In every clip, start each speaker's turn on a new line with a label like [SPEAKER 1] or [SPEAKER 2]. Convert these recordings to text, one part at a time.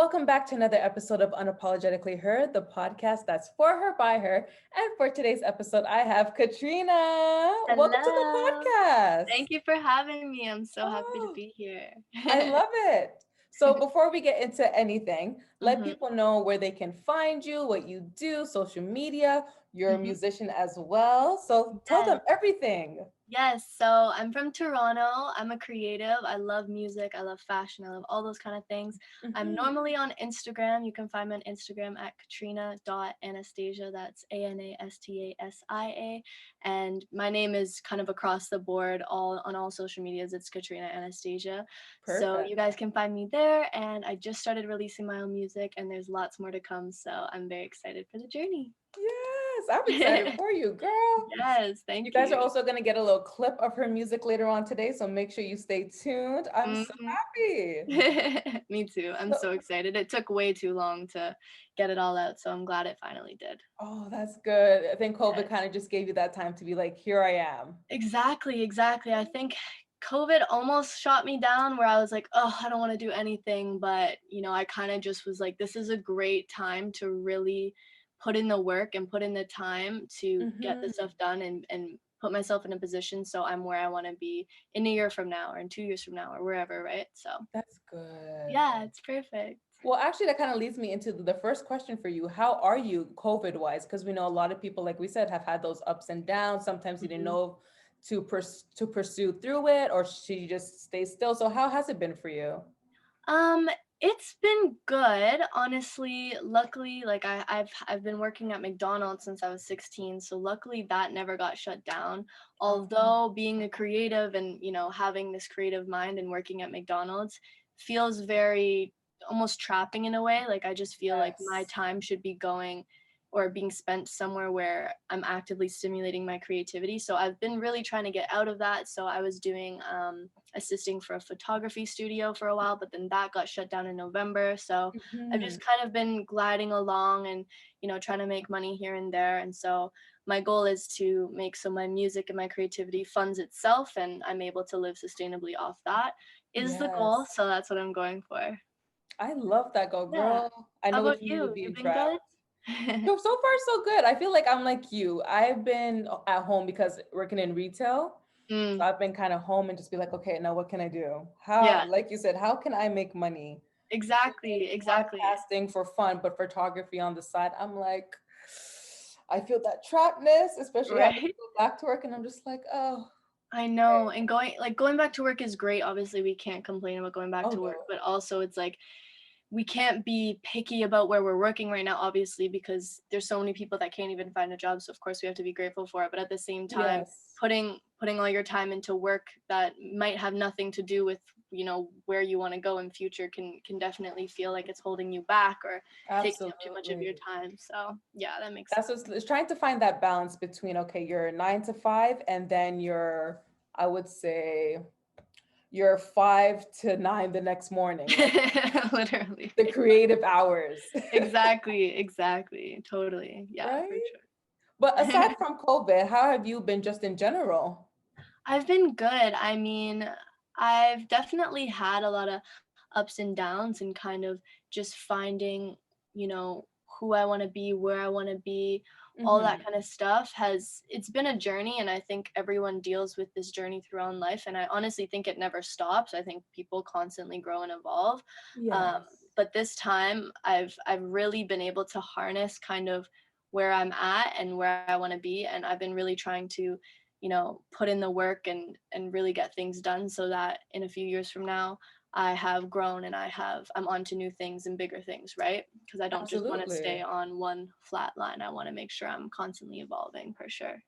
[SPEAKER 1] Welcome back to another episode of Unapologetically Her, the podcast that's for her, by her. And for today's episode, I have Katrina. Welcome to the
[SPEAKER 2] Hello.
[SPEAKER 1] podcast.
[SPEAKER 2] Thank you for having me. I'm so happy to
[SPEAKER 1] Oh,
[SPEAKER 2] be here.
[SPEAKER 1] I love it. So before we get into anything, let
[SPEAKER 2] hmm
[SPEAKER 1] people know where they can find you, what you do, social media. You're a
[SPEAKER 2] hmm
[SPEAKER 1] musician as well. So tell them
[SPEAKER 2] Yes.
[SPEAKER 1] everything.
[SPEAKER 2] Yes, so I'm from Toronto. I'm a creative. I love music. I love fashion. I love all those kind of things. I'm
[SPEAKER 1] Mhm.
[SPEAKER 2] normally on Instagram. You can find me on Instagram at Katrina.Anastasia. That's Anastasia. And my name is kind of across the board, all on all social medias. It's Katrina Anastasia. So
[SPEAKER 1] Perfect.
[SPEAKER 2] you guys can find me there. And I just started releasing my own music, and there's lots more to come. So I'm very excited for the journey.
[SPEAKER 1] Yes, I'm excited for you, girl.
[SPEAKER 2] Yes,
[SPEAKER 1] You
[SPEAKER 2] thank
[SPEAKER 1] guys are
[SPEAKER 2] you.
[SPEAKER 1] also going to get a little clip of her music later on today, so make sure you stay tuned. I'm so
[SPEAKER 2] Mhm.
[SPEAKER 1] happy.
[SPEAKER 2] Me too. I'm
[SPEAKER 1] So,
[SPEAKER 2] so excited. It took way too long to get it all out, so I'm glad it finally did.
[SPEAKER 1] oh, that's good. I think COVID
[SPEAKER 2] Yes.
[SPEAKER 1] kind of just gave you that time to be like, here I am.
[SPEAKER 2] Exactly, exactly. I think COVID almost shot me down where I was like, oh, I don't want to do anything. But, I kind of just was like, this is a great time to really put in the work and put in the time to get this
[SPEAKER 1] Hmm.
[SPEAKER 2] stuff done and put myself in a position so I'm where I want to be in a year from now or in 2 years from now or wherever, right? So,
[SPEAKER 1] That's good.
[SPEAKER 2] yeah, it's perfect.
[SPEAKER 1] Well, actually, that kind of leads me into the first question for you. How are you COVID wise? Because we know a lot of people, like we said, have had those ups and downs. Sometimes you didn't
[SPEAKER 2] Mhm.
[SPEAKER 1] know to pursue through it, or she just stay still. So how has it been for you?
[SPEAKER 2] Um, it's been good, honestly. Luckily, like I've been working at McDonald's since I was 16, so luckily that never got shut down.
[SPEAKER 1] Oh,
[SPEAKER 2] Although being a creative and, having this creative mind and working at McDonald's feels very almost trapping in a way. Like I just feel like my
[SPEAKER 1] yes.
[SPEAKER 2] time should be going or being spent somewhere where I'm actively stimulating my creativity. So I've been really trying to get out of that. So I was doing assisting for a photography studio for a while, but then that got shut down in November. So I've
[SPEAKER 1] Hmm.
[SPEAKER 2] just kind of been gliding along and, trying to make money here and there. And so my goal is to make so my music and my creativity funds itself and I'm able to live sustainably off that is the goal.
[SPEAKER 1] Yes.
[SPEAKER 2] So that's what I'm going for.
[SPEAKER 1] I love that go,
[SPEAKER 2] Yeah.
[SPEAKER 1] girl. I
[SPEAKER 2] How
[SPEAKER 1] know
[SPEAKER 2] about
[SPEAKER 1] what you mean with
[SPEAKER 2] you?
[SPEAKER 1] being
[SPEAKER 2] You've been
[SPEAKER 1] trapped.
[SPEAKER 2] good?
[SPEAKER 1] So far so good. I feel like I'm like you. I've been at home because working in retail. So
[SPEAKER 2] Mm,
[SPEAKER 1] I've been kind of home and just be like, okay, now what can I do? How,
[SPEAKER 2] yeah,
[SPEAKER 1] like you said, how can I make money? Doing
[SPEAKER 2] exactly, exactly.
[SPEAKER 1] podcasting for fun, but photography on the side. I'm like, I feel that trappedness, especially having to
[SPEAKER 2] Right?
[SPEAKER 1] go back to work. And I'm just like, oh,
[SPEAKER 2] I
[SPEAKER 1] okay.
[SPEAKER 2] know. And going back to work is great. Obviously, we can't complain about going back
[SPEAKER 1] Oh
[SPEAKER 2] to work,
[SPEAKER 1] no.
[SPEAKER 2] but also it's like we can't be picky about where we're working right now, obviously, because there's so many people that can't even find a job. So of course we have to be grateful for it. But at the same time,
[SPEAKER 1] Yes,
[SPEAKER 2] putting all your time into work that might have nothing to do with, where you want to go in future can definitely feel like it's holding you back or taking up too much of your
[SPEAKER 1] absolutely.
[SPEAKER 2] time. So yeah, that makes
[SPEAKER 1] That's
[SPEAKER 2] sense.
[SPEAKER 1] what's it's trying to find that balance between, okay, your 9 to 5, and then your, I would say, your 5 to 9 the next morning, like
[SPEAKER 2] Literally.
[SPEAKER 1] the creative hours,
[SPEAKER 2] Exactly, exactly. Totally. Yeah, for
[SPEAKER 1] right? But
[SPEAKER 2] sure.
[SPEAKER 1] aside from COVID, how have you been just in general?
[SPEAKER 2] I've been good. I mean, I've definitely had a lot of ups and downs and kind of just finding, you know, who I want to be, where I want to be, all that
[SPEAKER 1] Hmm.
[SPEAKER 2] kind of stuff it's been a journey and I think everyone deals with this journey throughout life and I honestly think it never stops. I think people constantly grow and evolve. Um,
[SPEAKER 1] Yes,
[SPEAKER 2] but this time I've really been able to harness kind of where I'm at and where I want to be and I've been really trying to put in the work and really get things done so that in a few years from now I have grown and I'm on to new things and bigger things, right? Because I don't just want to
[SPEAKER 1] absolutely.
[SPEAKER 2] stay on one flat line. I want to make sure I'm constantly evolving for sure.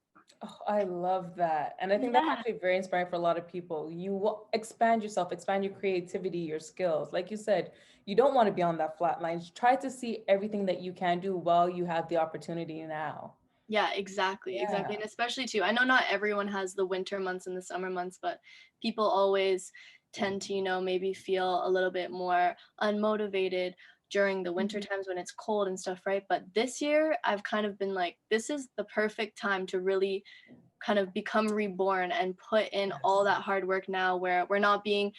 [SPEAKER 1] Oh, I love that. And I think that's
[SPEAKER 2] Yeah.
[SPEAKER 1] actually very inspiring for a lot of people. You will expand yourself, expand your creativity, your skills. Like you said, you don't want to be on that flat line. Try to see everything that you can do while you have the opportunity now.
[SPEAKER 2] Yeah, exactly, exactly.
[SPEAKER 1] Yeah.
[SPEAKER 2] And especially too, I know not everyone has the winter months and the summer months, but people always tend to, maybe feel a little bit more unmotivated during the winter
[SPEAKER 1] Mhm.
[SPEAKER 2] times when it's cold and stuff, right? But this year, I've kind of been like, this is the perfect time to really kind of become reborn and put in all
[SPEAKER 1] Yes.
[SPEAKER 2] that hard work now where we're not being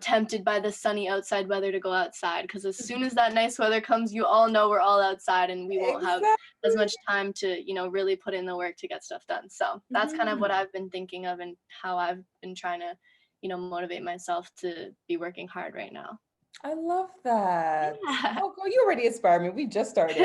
[SPEAKER 2] tempted by the sunny outside weather to go outside, because as soon as that nice weather comes, you all know we're all outside and we won't have as
[SPEAKER 1] Exactly.
[SPEAKER 2] much time to, really put in the work to get stuff done. So that's kind of what
[SPEAKER 1] Mhm.
[SPEAKER 2] I've been thinking of and how I've been trying to, motivate myself to be working hard right now.
[SPEAKER 1] I love that.
[SPEAKER 2] Yeah.
[SPEAKER 1] Oh, girl, you already inspire me. We just started.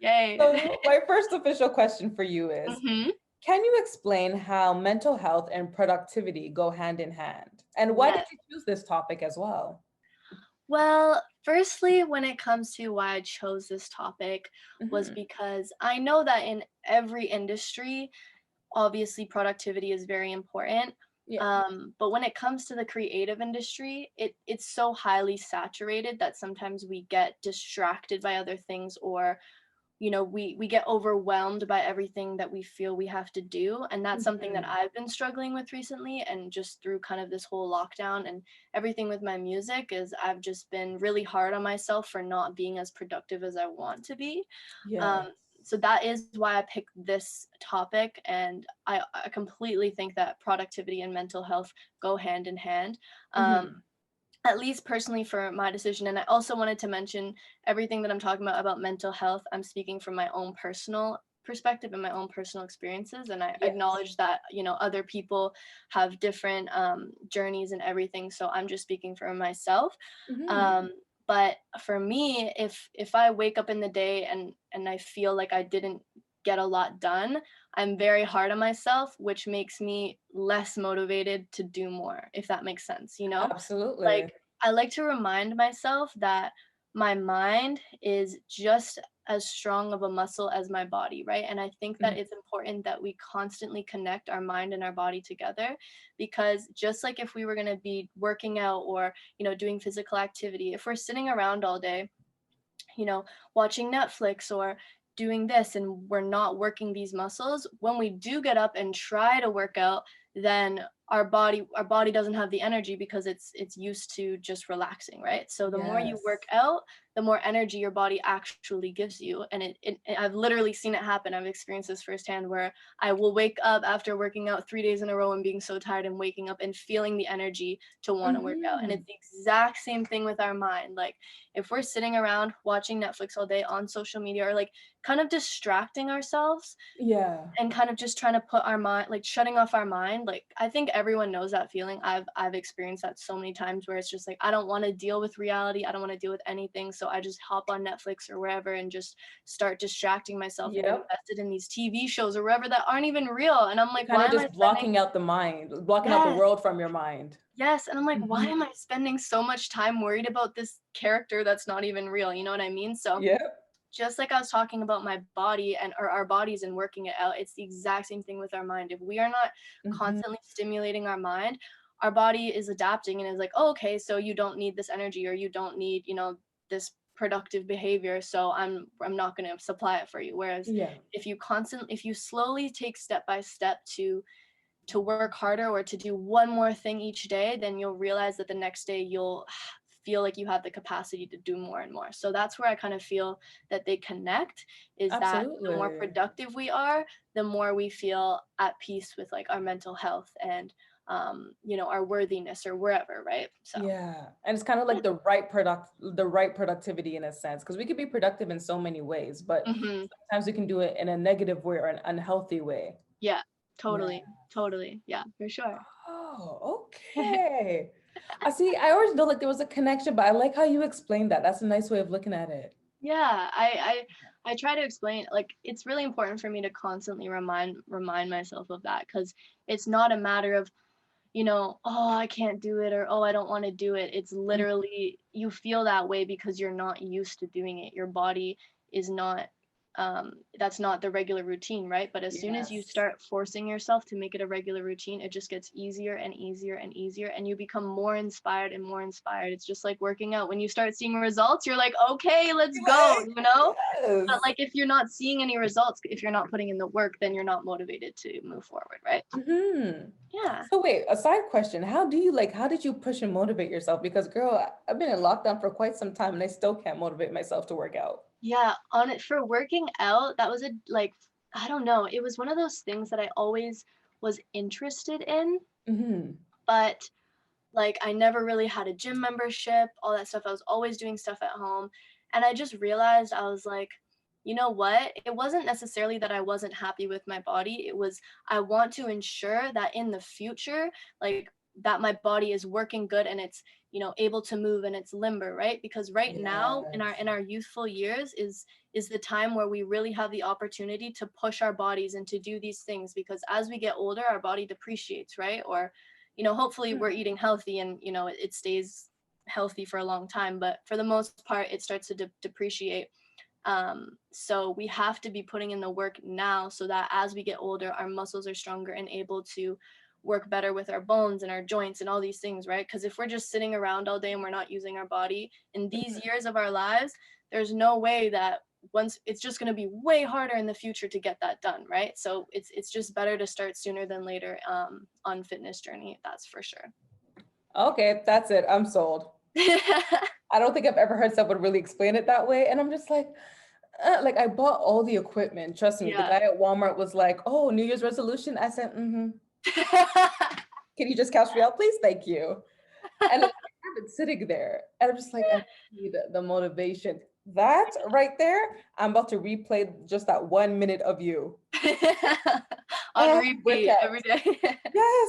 [SPEAKER 2] Yay.
[SPEAKER 1] So, my first official question for you is,
[SPEAKER 2] hmm
[SPEAKER 1] can you explain how mental health and productivity go hand in hand? And why did
[SPEAKER 2] Yes.
[SPEAKER 1] you choose this topic as well?
[SPEAKER 2] Well, firstly, when it comes to why I chose this topic, was
[SPEAKER 1] Mhm.
[SPEAKER 2] because I know that in every industry, obviously productivity is very important.
[SPEAKER 1] Yeah.
[SPEAKER 2] But when it comes to the creative industry, it's so highly saturated that sometimes we get distracted by other things, or we get overwhelmed by everything that we feel we have to do, and that's something that
[SPEAKER 1] Mhm.
[SPEAKER 2] I've been struggling with recently, and just through kind of this whole lockdown and everything with my music, is I've just been really hard on myself for not being as productive as I want to be.
[SPEAKER 1] Yeah.
[SPEAKER 2] um, so that is why I picked this topic, and I completely think that productivity and mental health go hand in hand. um,
[SPEAKER 1] Mhm.
[SPEAKER 2] at least personally for my decision. And I also wanted to mention, everything that I'm talking about mental health, I'm speaking from my own personal perspective and my own personal experiences, and I
[SPEAKER 1] Yes.
[SPEAKER 2] acknowledge that other people have different journeys and everything, so I'm just speaking for myself.
[SPEAKER 1] Mhm.
[SPEAKER 2] um, but for me, if I wake up in the day and I feel like I didn't get a lot done, I'm very hard on myself, which makes me less motivated to do more, if that makes sense.
[SPEAKER 1] Absolutely.
[SPEAKER 2] Like, I like to remind myself that my mind is just as strong of a muscle as my body, right? And I think
[SPEAKER 1] Mhm.
[SPEAKER 2] that it's important that we constantly connect our mind and our body together, because just like if we were going to be working out or, doing physical activity, if we're sitting around all day, you know, watching Netflix or doing this, and we're not working these muscles, when we do get up and try to work out, then our body doesn't have the energy, because it's used to just relaxing, right? So the more you
[SPEAKER 1] Yes.
[SPEAKER 2] work out, the more energy your body actually gives you. And I've literally seen it happen. I've experienced this firsthand, where I will wake up after working out 3 days in a row and being so tired, and waking up and feeling the energy to want to work out. And it's
[SPEAKER 1] Mhm.
[SPEAKER 2] the exact same thing with our mind. Like, if we're sitting around watching Netflix all day, on social media, or like kind of distracting ourselves,
[SPEAKER 1] Yeah.
[SPEAKER 2] and kind of just trying to put our mind, like shutting off our mind, like I think everyone knows that feeling. I've experienced that so many times, where it's just like, I don't want to deal with reality, I don't want to deal with anything, so I just hop on Netflix or wherever and just start distracting myself and get
[SPEAKER 1] Yep.
[SPEAKER 2] invested in these TV shows or wherever, that aren't even real. And I'm like,
[SPEAKER 1] Kind
[SPEAKER 2] why
[SPEAKER 1] of
[SPEAKER 2] am I
[SPEAKER 1] just
[SPEAKER 2] spending
[SPEAKER 1] blocking out the mind, blocking out the
[SPEAKER 2] yes,
[SPEAKER 1] world from your mind.
[SPEAKER 2] yes, and I'm like, why
[SPEAKER 1] Mhm.
[SPEAKER 2] am I spending so much time worried about this character that's not even real? You know what I mean? So
[SPEAKER 1] Yep.
[SPEAKER 2] just like I was talking about my body and or our bodies and working it out, it's the exact same thing with our mind. If we are not
[SPEAKER 1] Mhm.
[SPEAKER 2] constantly stimulating our mind, our body is adapting and is like, oh, okay, so you don't need this energy, or you don't need, this productive behavior, so I'm not going to supply it for you. Whereas
[SPEAKER 1] Yeah.
[SPEAKER 2] if you slowly take step by step to work harder, or to do one more thing each day, then you'll realize that the next day you'll feel like you have the capacity to do more and more. So that's where I kind of feel that they connect, is that the more
[SPEAKER 1] Absolutely.
[SPEAKER 2] productive we are, the more we feel at peace with like our mental health and our worthiness or wherever, right? So
[SPEAKER 1] Yeah. And it's kind of
[SPEAKER 2] yeah.
[SPEAKER 1] like the right productivity in a sense, because we could be productive in so many ways, but
[SPEAKER 2] hmm
[SPEAKER 1] sometimes we can do it in a negative way or an unhealthy way.
[SPEAKER 2] yeah,
[SPEAKER 1] Yeah.
[SPEAKER 2] totally, yeah, for sure.
[SPEAKER 1] Oh, okay. I see. I always know like there was a connection, but I like how you explained that. That's a nice way of looking at it.
[SPEAKER 2] Yeah, I try to explain, like, it's really important for me to constantly remind myself of that, because it's not a matter of, oh, I can't do it, or oh, I don't want to do it. It's
[SPEAKER 1] Mm.
[SPEAKER 2] literally, you feel that way because you're not used to doing it. Your body is not, that's not the regular routine, right? But as soon as you
[SPEAKER 1] Yes.
[SPEAKER 2] start forcing yourself to make it a regular routine, it just gets easier and easier and easier, and you become more inspired and more inspired. It's just like working out. When you start seeing results, you're like, okay, let's go,
[SPEAKER 1] Right.
[SPEAKER 2] But
[SPEAKER 1] Yes.
[SPEAKER 2] like, if you're not seeing any results, if you're not putting in the work, then you're not motivated to move forward, right?
[SPEAKER 1] Hmm.
[SPEAKER 2] Yeah.
[SPEAKER 1] So wait, a side question. How did you push and motivate yourself? Because girl, I've been in lockdown for quite some time and I still can't motivate myself to work out.
[SPEAKER 2] Yeah, on it for working out, that was a like, I don't know, it was one of those things that I always was interested in,
[SPEAKER 1] Hmm.
[SPEAKER 2] But like I never really had a gym membership, all that stuff. I was always doing stuff at home. And I just realized, I was like, you know what? It wasn't necessarily that I wasn't happy with my body. It was, I want to ensure that in the future, like that my body is working good and it's, able to move and it's limber, right? Because right now in our
[SPEAKER 1] Yes.
[SPEAKER 2] youthful years is the time where we really have the opportunity to push our bodies and to do these things, because as we get older, our body depreciates, right? Or hopefully we're eating healthy and it stays healthy for a long time, but for the most part it starts to depreciate. So we have to be putting in the work now so that as we get older, our muscles are stronger and able to work better with our bones and our joints and all these things, right? Because if we're just sitting around all day and we're not using our body in these years of our lives, there's no way that once it's just going to be way harder in the future to get that done, right? So it's just better to start sooner than later on fitness journey, that's for sure.
[SPEAKER 1] Okay, that's it. I'm sold. I don't think I've ever heard someone really explain it that way. And I'm just like I bought all the equipment. Trust me, the
[SPEAKER 2] Yeah.
[SPEAKER 1] guy at Walmart was like, "Oh, New Year's resolution." I said, "Mm-hmm. Can you just cash me out, please? Thank you." And like, I have it sitting there, and I'm just like, I need the motivation. That right there, I'm about to replay just that 1 minute of you
[SPEAKER 2] On
[SPEAKER 1] every
[SPEAKER 2] repeat
[SPEAKER 1] workout.
[SPEAKER 2] every day.
[SPEAKER 1] Yes,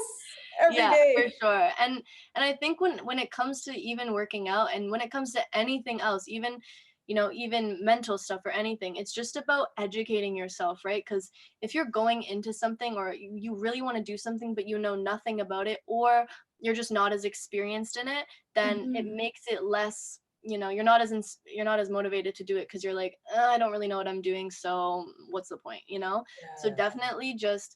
[SPEAKER 1] every
[SPEAKER 2] Yeah, for
[SPEAKER 1] day.
[SPEAKER 2] sure. And I think when it comes to even working out and when it comes to anything else, even even mental stuff or anything, it's just about educating yourself, right? Because if you're going into something or you really want to do something but you know nothing about it, or you're just not as experienced in it, then it
[SPEAKER 1] Mhm.
[SPEAKER 2] makes it less, you're not as you're not as motivated to do it because you're like, I don't really know what I'm doing, so what's the point? So
[SPEAKER 1] Yes.
[SPEAKER 2] definitely just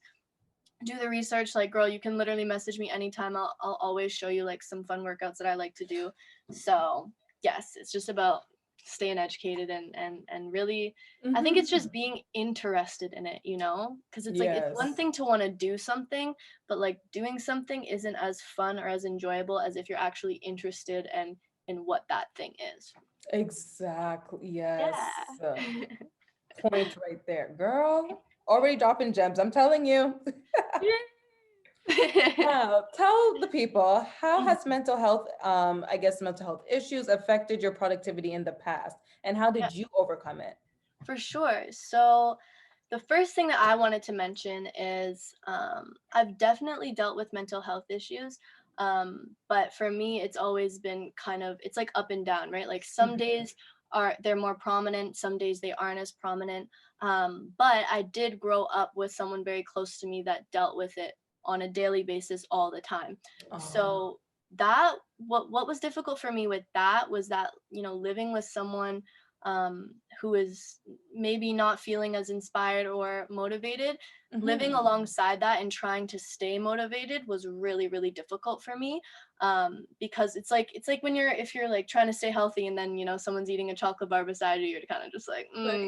[SPEAKER 2] do the research. Like, girl, you can literally message me anytime. I'll always show you like some fun workouts that I like to do. So yes, it's just about staying educated and really, I think it's
[SPEAKER 1] Mhm.
[SPEAKER 2] just being interested in it, because it's like it's one
[SPEAKER 1] Yes.
[SPEAKER 2] thing to want to do something, but like doing something isn't as fun or as enjoyable as if you're actually interested in what that thing is.
[SPEAKER 1] Exactly. Yes.
[SPEAKER 2] Yeah.
[SPEAKER 1] Point right there, girl. Already dropping gems. I'm telling you.
[SPEAKER 2] Yeah.
[SPEAKER 1] Now, tell the people, how has mental health, I guess mental health issues affected your productivity in the past, and how
[SPEAKER 2] Yeah,
[SPEAKER 1] did you overcome it?
[SPEAKER 2] for sure. So the first thing that I wanted to mention is I've definitely dealt with mental health issues. But for me, it's always been kind of, it's like up and down, right? Like some
[SPEAKER 1] Mhm.
[SPEAKER 2] days they're more prominent, some days they aren't as prominent. But I did grow up with someone very close to me that dealt with it on a daily basis all the time.
[SPEAKER 1] Oh,
[SPEAKER 2] So that what was difficult for me with that was that, living with someone who is maybe not feeling as inspired or motivated, living
[SPEAKER 1] mhm.
[SPEAKER 2] alongside that and trying to stay motivated was really really difficult for me, because it's like when if you're like trying to stay healthy and then someone's eating a chocolate bar beside you, you're kind of just like,
[SPEAKER 1] Like,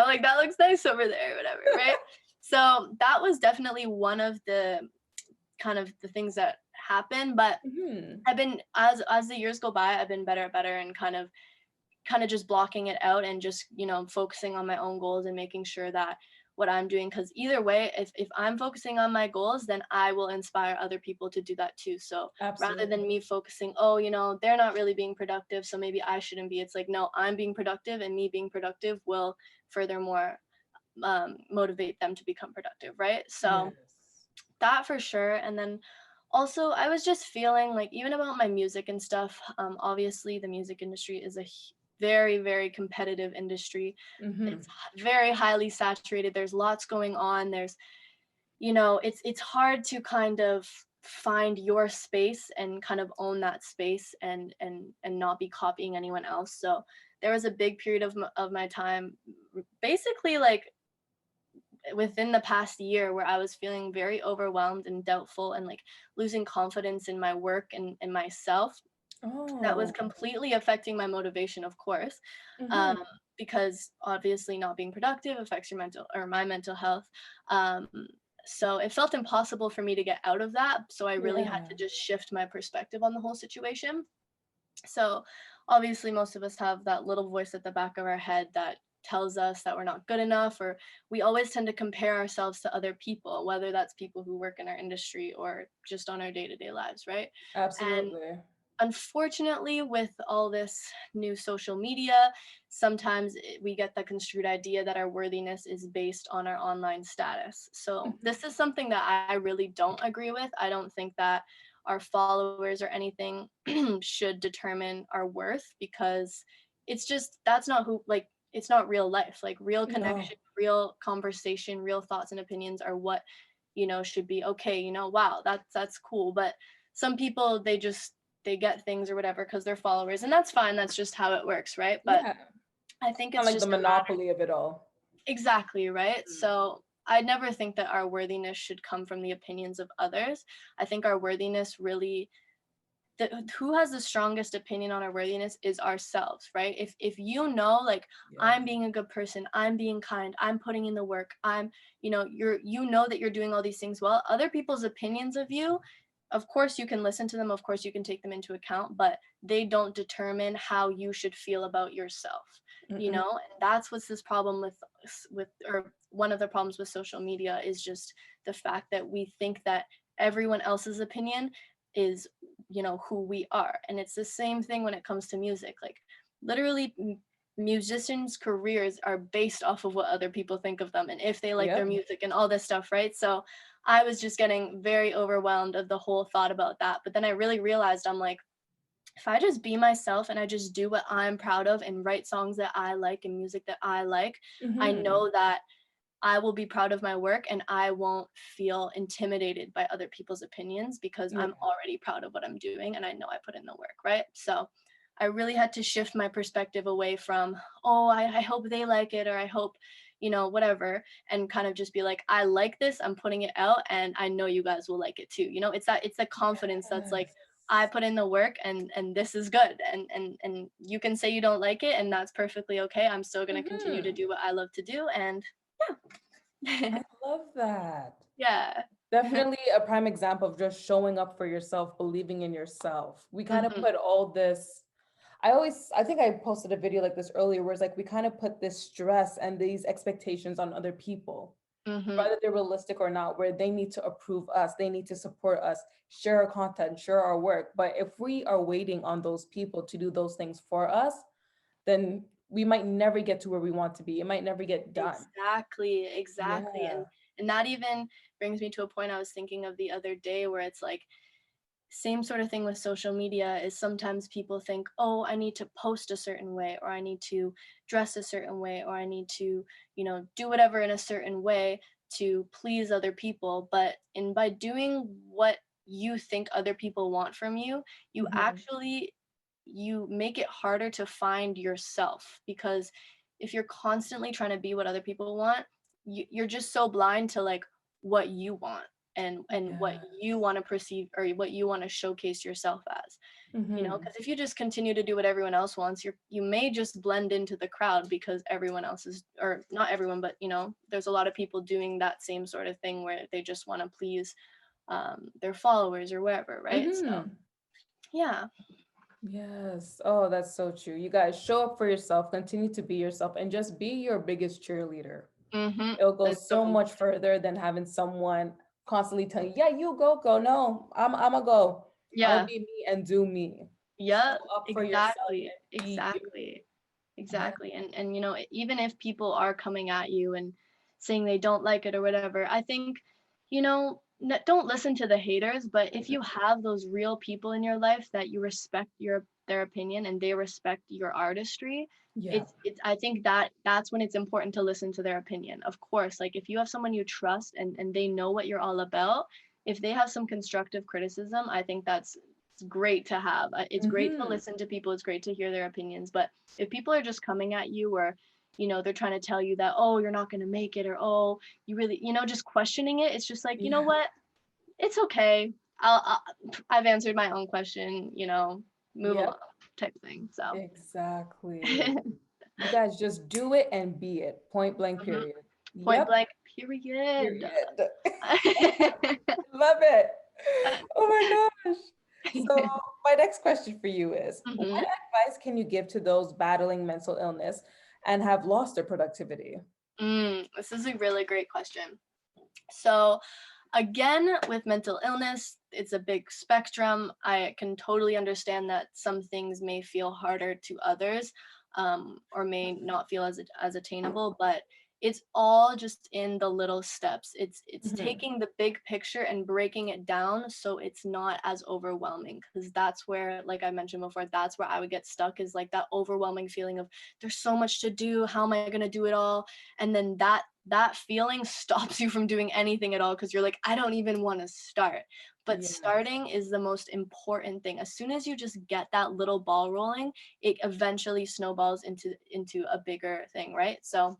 [SPEAKER 2] like that looks nice over there, whatever, right? So that was definitely one of the kind of the things that happened, but
[SPEAKER 1] mhm.
[SPEAKER 2] I've been, as the years go by, I've been better and kind of just blocking it out and just focusing on my own goals and making sure that what I'm doing, because either way, if I'm focusing on my goals, then I will inspire other people to do that too. So rather than
[SPEAKER 1] Absolutely.
[SPEAKER 2] me focusing, oh, they're not really being productive, so maybe I shouldn't be, it's like, no, I'm being productive and me being productive will furthermore motivate them to become productive, right? So
[SPEAKER 1] Yes.
[SPEAKER 2] that for sure. And then also I was just feeling like, even about my music and stuff, obviously the music industry is a very very competitive industry.
[SPEAKER 1] Mhm.
[SPEAKER 2] It's very highly saturated, there's lots going on, there's it's hard to kind of find your space and kind of own that space and not be copying anyone else. So there was a big period of my time, basically like within the past year, where I was feeling very overwhelmed and doubtful and like losing confidence in my work and myself. That was
[SPEAKER 1] Oh.
[SPEAKER 2] completely affecting my motivation, of course, um,
[SPEAKER 1] Mhm.
[SPEAKER 2] because obviously not being productive affects your mental or my mental health. Um, so it felt impossible for me to get out of that. So I really had
[SPEAKER 1] Yeah.
[SPEAKER 2] to just shift my perspective on the whole situation. So obviously most of us have that little voice at the back of our head that tells us that we're not good enough, or we always tend to compare ourselves to other people, whether that's people who work in our industry or just on our day-to-day lives, right? And
[SPEAKER 1] Absolutely.
[SPEAKER 2] unfortunately, with all this new social media, sometimes we get the construed idea that our worthiness is based on our online status. So
[SPEAKER 1] Mhm.
[SPEAKER 2] this is something that I really don't agree with. I don't think that our followers or anything should determine our worth, because it's just, that's not who, like, it's not real life. Like, real
[SPEAKER 1] No.
[SPEAKER 2] connection, real conversation, real thoughts and opinions are what, should be okay. Wow, that's cool. But some people, they get things or whatever because they're followers, and that's fine. That's just how it works, right? But
[SPEAKER 1] Yeah.
[SPEAKER 2] I think
[SPEAKER 1] Kind
[SPEAKER 2] it's
[SPEAKER 1] of like the
[SPEAKER 2] just a matter.
[SPEAKER 1] monopoly of it all.
[SPEAKER 2] Exactly, right?
[SPEAKER 1] Mm.
[SPEAKER 2] So I never think that our worthiness should come from the opinions of others. I think our worthiness really, who has the strongest opinion on our worthiness is ourselves, right? If like,
[SPEAKER 1] Yeah.
[SPEAKER 2] I'm being a good person, I'm being kind, I'm putting in the work, I'm, that you're doing all these things well, other people's opinions of you, of course you can listen to them, of course you can take them into account, but they don't determine how you should feel about yourself.
[SPEAKER 1] Mm-mm.
[SPEAKER 2] And that's what's this problem or one of the problems with social media is just the fact that we think that everyone else's opinion is, who we are. And it's the same thing when it comes to music. Like, literally, musicians' careers are based off of what other people think of them and if they like their
[SPEAKER 1] Yep.
[SPEAKER 2] music and all this stuff, right? So I was just getting very overwhelmed of the whole thought about that. But then I really realized, I'm like, if I just be myself and I just do what I'm proud of and write songs that I like and music that I like, I
[SPEAKER 1] Mm-hmm.
[SPEAKER 2] know that I will be proud of my work and I won't feel intimidated by other people's opinions because
[SPEAKER 1] Yeah.
[SPEAKER 2] I'm already proud of what I'm doing and I know I put in the work, right? So I really had to shift my perspective away from, oh, I hope they like it, or I hope, whatever, and kind of just be like, I like this, I'm putting it out, and I know you guys will like it too. It's the confidence that's like,
[SPEAKER 1] Yes.
[SPEAKER 2] I put in the work and this is good. And you can say you don't like it, and that's perfectly okay. I'm still gonna continue to
[SPEAKER 1] Mm-hmm.
[SPEAKER 2] do what I love to do. And yeah.
[SPEAKER 1] I love that.
[SPEAKER 2] Yeah.
[SPEAKER 1] Definitely a prime example of just showing up for yourself, believing in yourself. We kind of
[SPEAKER 2] Mhm,
[SPEAKER 1] put all this, I think I posted a video like this earlier where it's like we kind of put this stress and these expectations on other people,
[SPEAKER 2] mhm.
[SPEAKER 1] whether they're realistic or not, where they need to approve us, they need to support us, share our content, share our work. But if we are waiting on those people to do those things for us, then we might never get to where we want to be. It might never get done.
[SPEAKER 2] Exactly, exactly.
[SPEAKER 1] Yeah.
[SPEAKER 2] And that even brings me to a point I was thinking of the other day where it's like, same sort of thing with social media is sometimes people think, oh, I need to post a certain way, or I need to dress a certain way, or I need to, do whatever in a certain way to please other people. But by doing what you think other people want from you, you
[SPEAKER 1] Mhm.
[SPEAKER 2] actually, you make it harder to find yourself, because if you're constantly trying to be what other people want, you're just so blind to like what you want and what
[SPEAKER 1] Yeah.
[SPEAKER 2] you want to perceive or what you want to showcase yourself as,
[SPEAKER 1] Mhm.
[SPEAKER 2] because if you just continue to do what everyone else wants, you may just blend into the crowd because everyone else is, or not everyone, but there's a lot of people doing that same sort of thing where they just want to please their followers or whatever, right? So
[SPEAKER 1] Mhm.
[SPEAKER 2] yeah.
[SPEAKER 1] Yes. Oh, that's so true. You guys show up for yourself, continue to be yourself, and just be your biggest cheerleader.
[SPEAKER 2] Mm-hmm.
[SPEAKER 1] It'll go
[SPEAKER 2] That's so
[SPEAKER 1] so much
[SPEAKER 2] important.
[SPEAKER 1] further than having someone constantly telling you, "Yeah, you go, go." No, I'm a go. I'm gonna
[SPEAKER 2] Yeah.
[SPEAKER 1] be me and do me. Show
[SPEAKER 2] Yeah,
[SPEAKER 1] up for yourself
[SPEAKER 2] exactly,
[SPEAKER 1] and be you.
[SPEAKER 2] exactly,
[SPEAKER 1] Yeah.
[SPEAKER 2] exactly. And even if people are coming at you and saying they don't like it or whatever, I think, don't listen to the haters, but if you have those real people in your life that you respect their opinion and they respect your artistry,
[SPEAKER 1] Yeah.
[SPEAKER 2] it's I think that's when it's important to listen to their opinion. Of course, like, if you have someone you trust and they know what you're all about, if they have some constructive criticism, I think that's it's great to have. It's great to
[SPEAKER 1] Hmm.
[SPEAKER 2] listen to people. It's great to hear their opinions. But if people are just coming at you, or, they're trying to tell you that, oh, you're not going to make it, or, oh, you really, just questioning it, it's just like, you know
[SPEAKER 1] Yeah.
[SPEAKER 2] what? It's okay. I've answered my own question, move along
[SPEAKER 1] Yep.
[SPEAKER 2] type thing. So,
[SPEAKER 1] Exactly. You guys just do it and be it. Point blank,
[SPEAKER 2] mhm.
[SPEAKER 1] period.
[SPEAKER 2] Point
[SPEAKER 1] Yep.
[SPEAKER 2] blank, period.
[SPEAKER 1] Period. Love it. Oh my gosh. So, my next question for you is, what
[SPEAKER 2] Mhm.
[SPEAKER 1] advice can you give to those battling mental illness? and have lost their productivity?
[SPEAKER 2] This is a really great question. So again, with mental illness, it's a big spectrum. I can totally understand that some things may feel harder to others, or may not feel as attainable, but it's all just in the little steps. It's
[SPEAKER 1] Mhm.
[SPEAKER 2] taking the big picture and breaking it down so it's not as overwhelming, because that's where, like I mentioned before, that's where I would get stuck, is like that overwhelming feeling of there's so much to do. How am I going to do it all? And then that feeling stops you from doing anything at all, because you're like, I don't even want to start. But
[SPEAKER 1] Yes.
[SPEAKER 2] starting is the most important thing. As soon as you just get that little ball rolling, it eventually snowballs into a bigger thing, right? So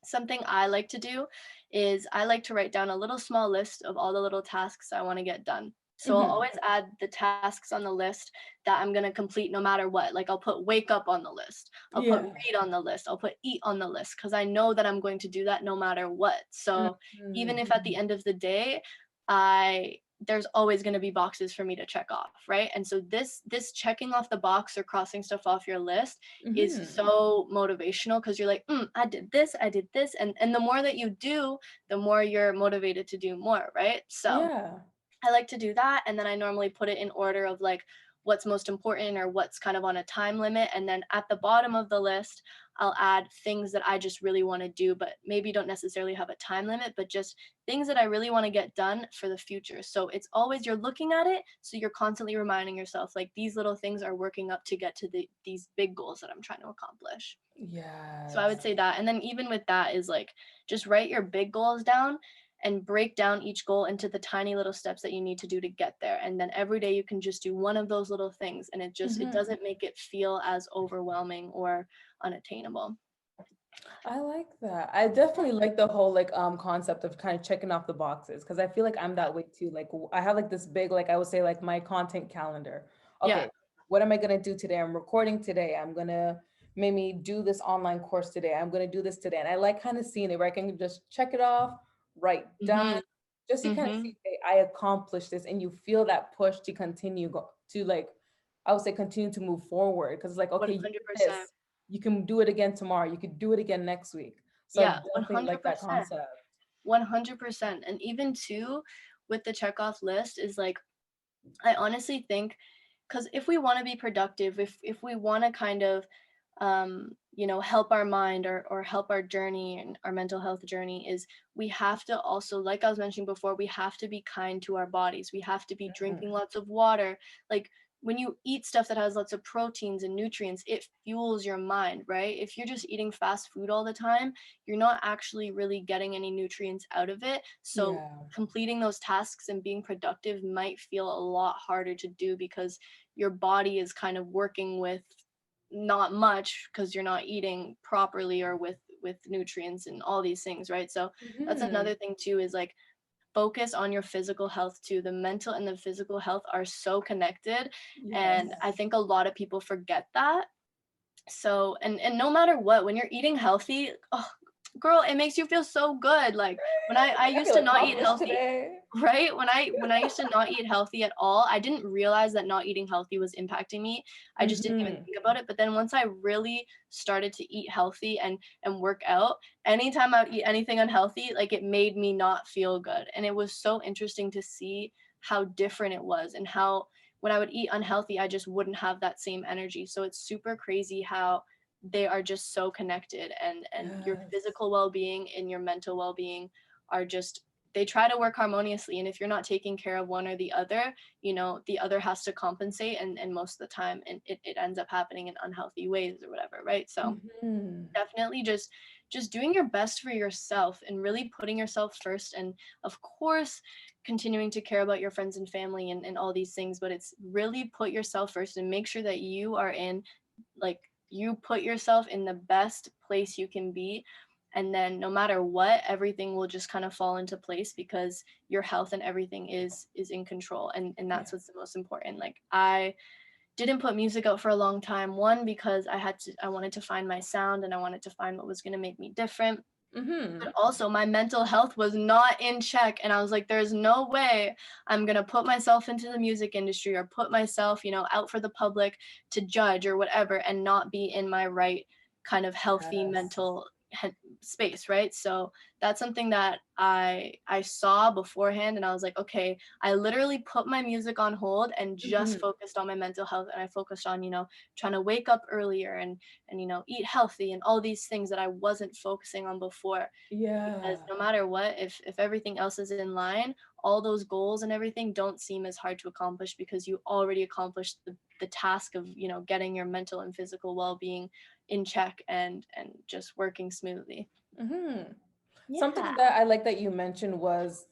[SPEAKER 2] something I like to do is I like to write down a little small list of all the little tasks I want to get done. So I'll
[SPEAKER 1] Mhm.
[SPEAKER 2] always add the tasks on the list that I'm going to complete no matter what. Like I'll put wake up on the list. I'll put
[SPEAKER 1] Yeah.
[SPEAKER 2] read on the list. I'll put eat on the list, because I know that I'm going to do that no matter what. So even
[SPEAKER 1] Mhm.
[SPEAKER 2] if at the end of the day, I there's always going to be boxes for me to check off, right? And so this checking off the box or crossing stuff off your list is
[SPEAKER 1] Mhm.
[SPEAKER 2] so motivational, because you're like, I did this, and the more that you do, the more you're motivated to do more, right? So
[SPEAKER 1] Yeah.
[SPEAKER 2] I like to do that, and then I normally put it in order of like what's most important or what's kind of on a time limit, and then at the bottom of the list I'll add things that I just really want to do, but maybe don't necessarily have a time limit, but just things that I really want to get done for the future. So it's always, you're looking at it, so you're constantly reminding yourself like these little things are working up to get to these big goals that I'm trying to accomplish. So I
[SPEAKER 1] Yes.
[SPEAKER 2] would say that. And then even with that is like, just write your big goals down and break down each goal into the tiny little steps that you need to do to get there. And then every day you can just do one of those little things, and it
[SPEAKER 1] Mhm.
[SPEAKER 2] doesn't make it feel as overwhelming or unattainable.
[SPEAKER 1] I like that. I definitely like the whole like concept of kind of checking off the boxes because I feel like I'm that way too. Like I have like this big like I would say like my content calendar.
[SPEAKER 2] Yeah.
[SPEAKER 1] Okay, what am I gonna do today? I'm recording today. I'm gonna maybe do this online course today. I'm gonna do this today. And I like kind of seeing it where I can just check it off, write done,
[SPEAKER 2] Mhm.
[SPEAKER 1] just to kind of see,
[SPEAKER 2] Mhm.
[SPEAKER 1] hey, I accomplished this, and you feel that push to continue to like I would say continue to move forward because it's like okay, you did
[SPEAKER 2] 100%.
[SPEAKER 1] this, you can do it again tomorrow. You could do it again next week. So I
[SPEAKER 2] Yeah,
[SPEAKER 1] definitely like that
[SPEAKER 2] 100%.
[SPEAKER 1] concept.
[SPEAKER 2] 100%. And even too, with the checkoff list is like, I honestly think, because if we want to be productive, if we want to kind of help our mind, or help our journey and our mental health journey, is we have to also, like I was mentioning before, we have to be kind to our bodies. We have to be drinking
[SPEAKER 1] Mhm.
[SPEAKER 2] lots of water. Like when you eat stuff that has lots of proteins and nutrients, it fuels your mind, right? If you're just eating fast food all the time, you're not actually really getting any nutrients out of it. So
[SPEAKER 1] Yeah.
[SPEAKER 2] completing those tasks and being productive might feel a lot harder to do, because your body is kind of working with not much, because you're not eating properly or with nutrients and all these things, right? So that's
[SPEAKER 1] Mhm.
[SPEAKER 2] another thing too, is like focus on your physical health too. The mental and the physical health are so connected, and
[SPEAKER 1] Yes.
[SPEAKER 2] I think a lot of people forget that. So and no matter what, when you're eating healthy, oh girl, it makes you feel so good. Like when I
[SPEAKER 1] Like I
[SPEAKER 2] used
[SPEAKER 1] feel
[SPEAKER 2] to not eat
[SPEAKER 1] accomplished
[SPEAKER 2] healthy,
[SPEAKER 1] today.
[SPEAKER 2] right? When I used to not eat healthy at all, I didn't realize that not eating healthy was impacting me. I just didn't even
[SPEAKER 1] Mhm.
[SPEAKER 2] think about it. But then once I really started to eat healthy and work out, anytime I would eat anything unhealthy, like it made me not feel good. And it was so interesting to see how different it was, and how when I would eat unhealthy, I just wouldn't have that same energy. So it's super crazy how they are just so connected, and your
[SPEAKER 1] Yes.
[SPEAKER 2] physical well-being and your mental well-being are just, they try to work harmoniously. And if you're not taking care of one or the other, the other has to compensate, and most of the time, and it ends up happening in unhealthy ways or whatever, right? So
[SPEAKER 1] Mhm.
[SPEAKER 2] definitely just doing your best for yourself and really putting yourself first, and of course continuing to care about your friends and family, and all these things, but it's really put yourself first and make sure that you are in, like, you put yourself in the best place you can be, and then no matter what, everything will just kind of fall into place, because your health and everything is in control, and
[SPEAKER 1] Yeah.
[SPEAKER 2] that's what's the most important. Like I didn't put music out for a long time, one because I wanted to find my sound, and I wanted to find what was going to make me different, but
[SPEAKER 1] Mhm.
[SPEAKER 2] also my mental health was not in check, and I was like, there's no way I'm going to put myself into the music industry, or put myself out for the public to judge or whatever, and not be in my right kind of healthy
[SPEAKER 1] Yes.
[SPEAKER 2] mental space, right? So that's something that I saw beforehand, and I was like, okay, I literally put my music on hold and just
[SPEAKER 1] Mhm.
[SPEAKER 2] focused on my mental health, and I focused on, trying to wake up earlier and eat healthy and all these things that I wasn't focusing on before. Because
[SPEAKER 1] Yeah.
[SPEAKER 2] no matter what, if everything else is in line, all those goals and everything don't seem as hard to accomplish because you already accomplished the task of, getting your mental and physical well-being in check and just working smoothly.
[SPEAKER 1] Mhm.
[SPEAKER 2] Yeah.
[SPEAKER 1] Something that I like that you mentioned was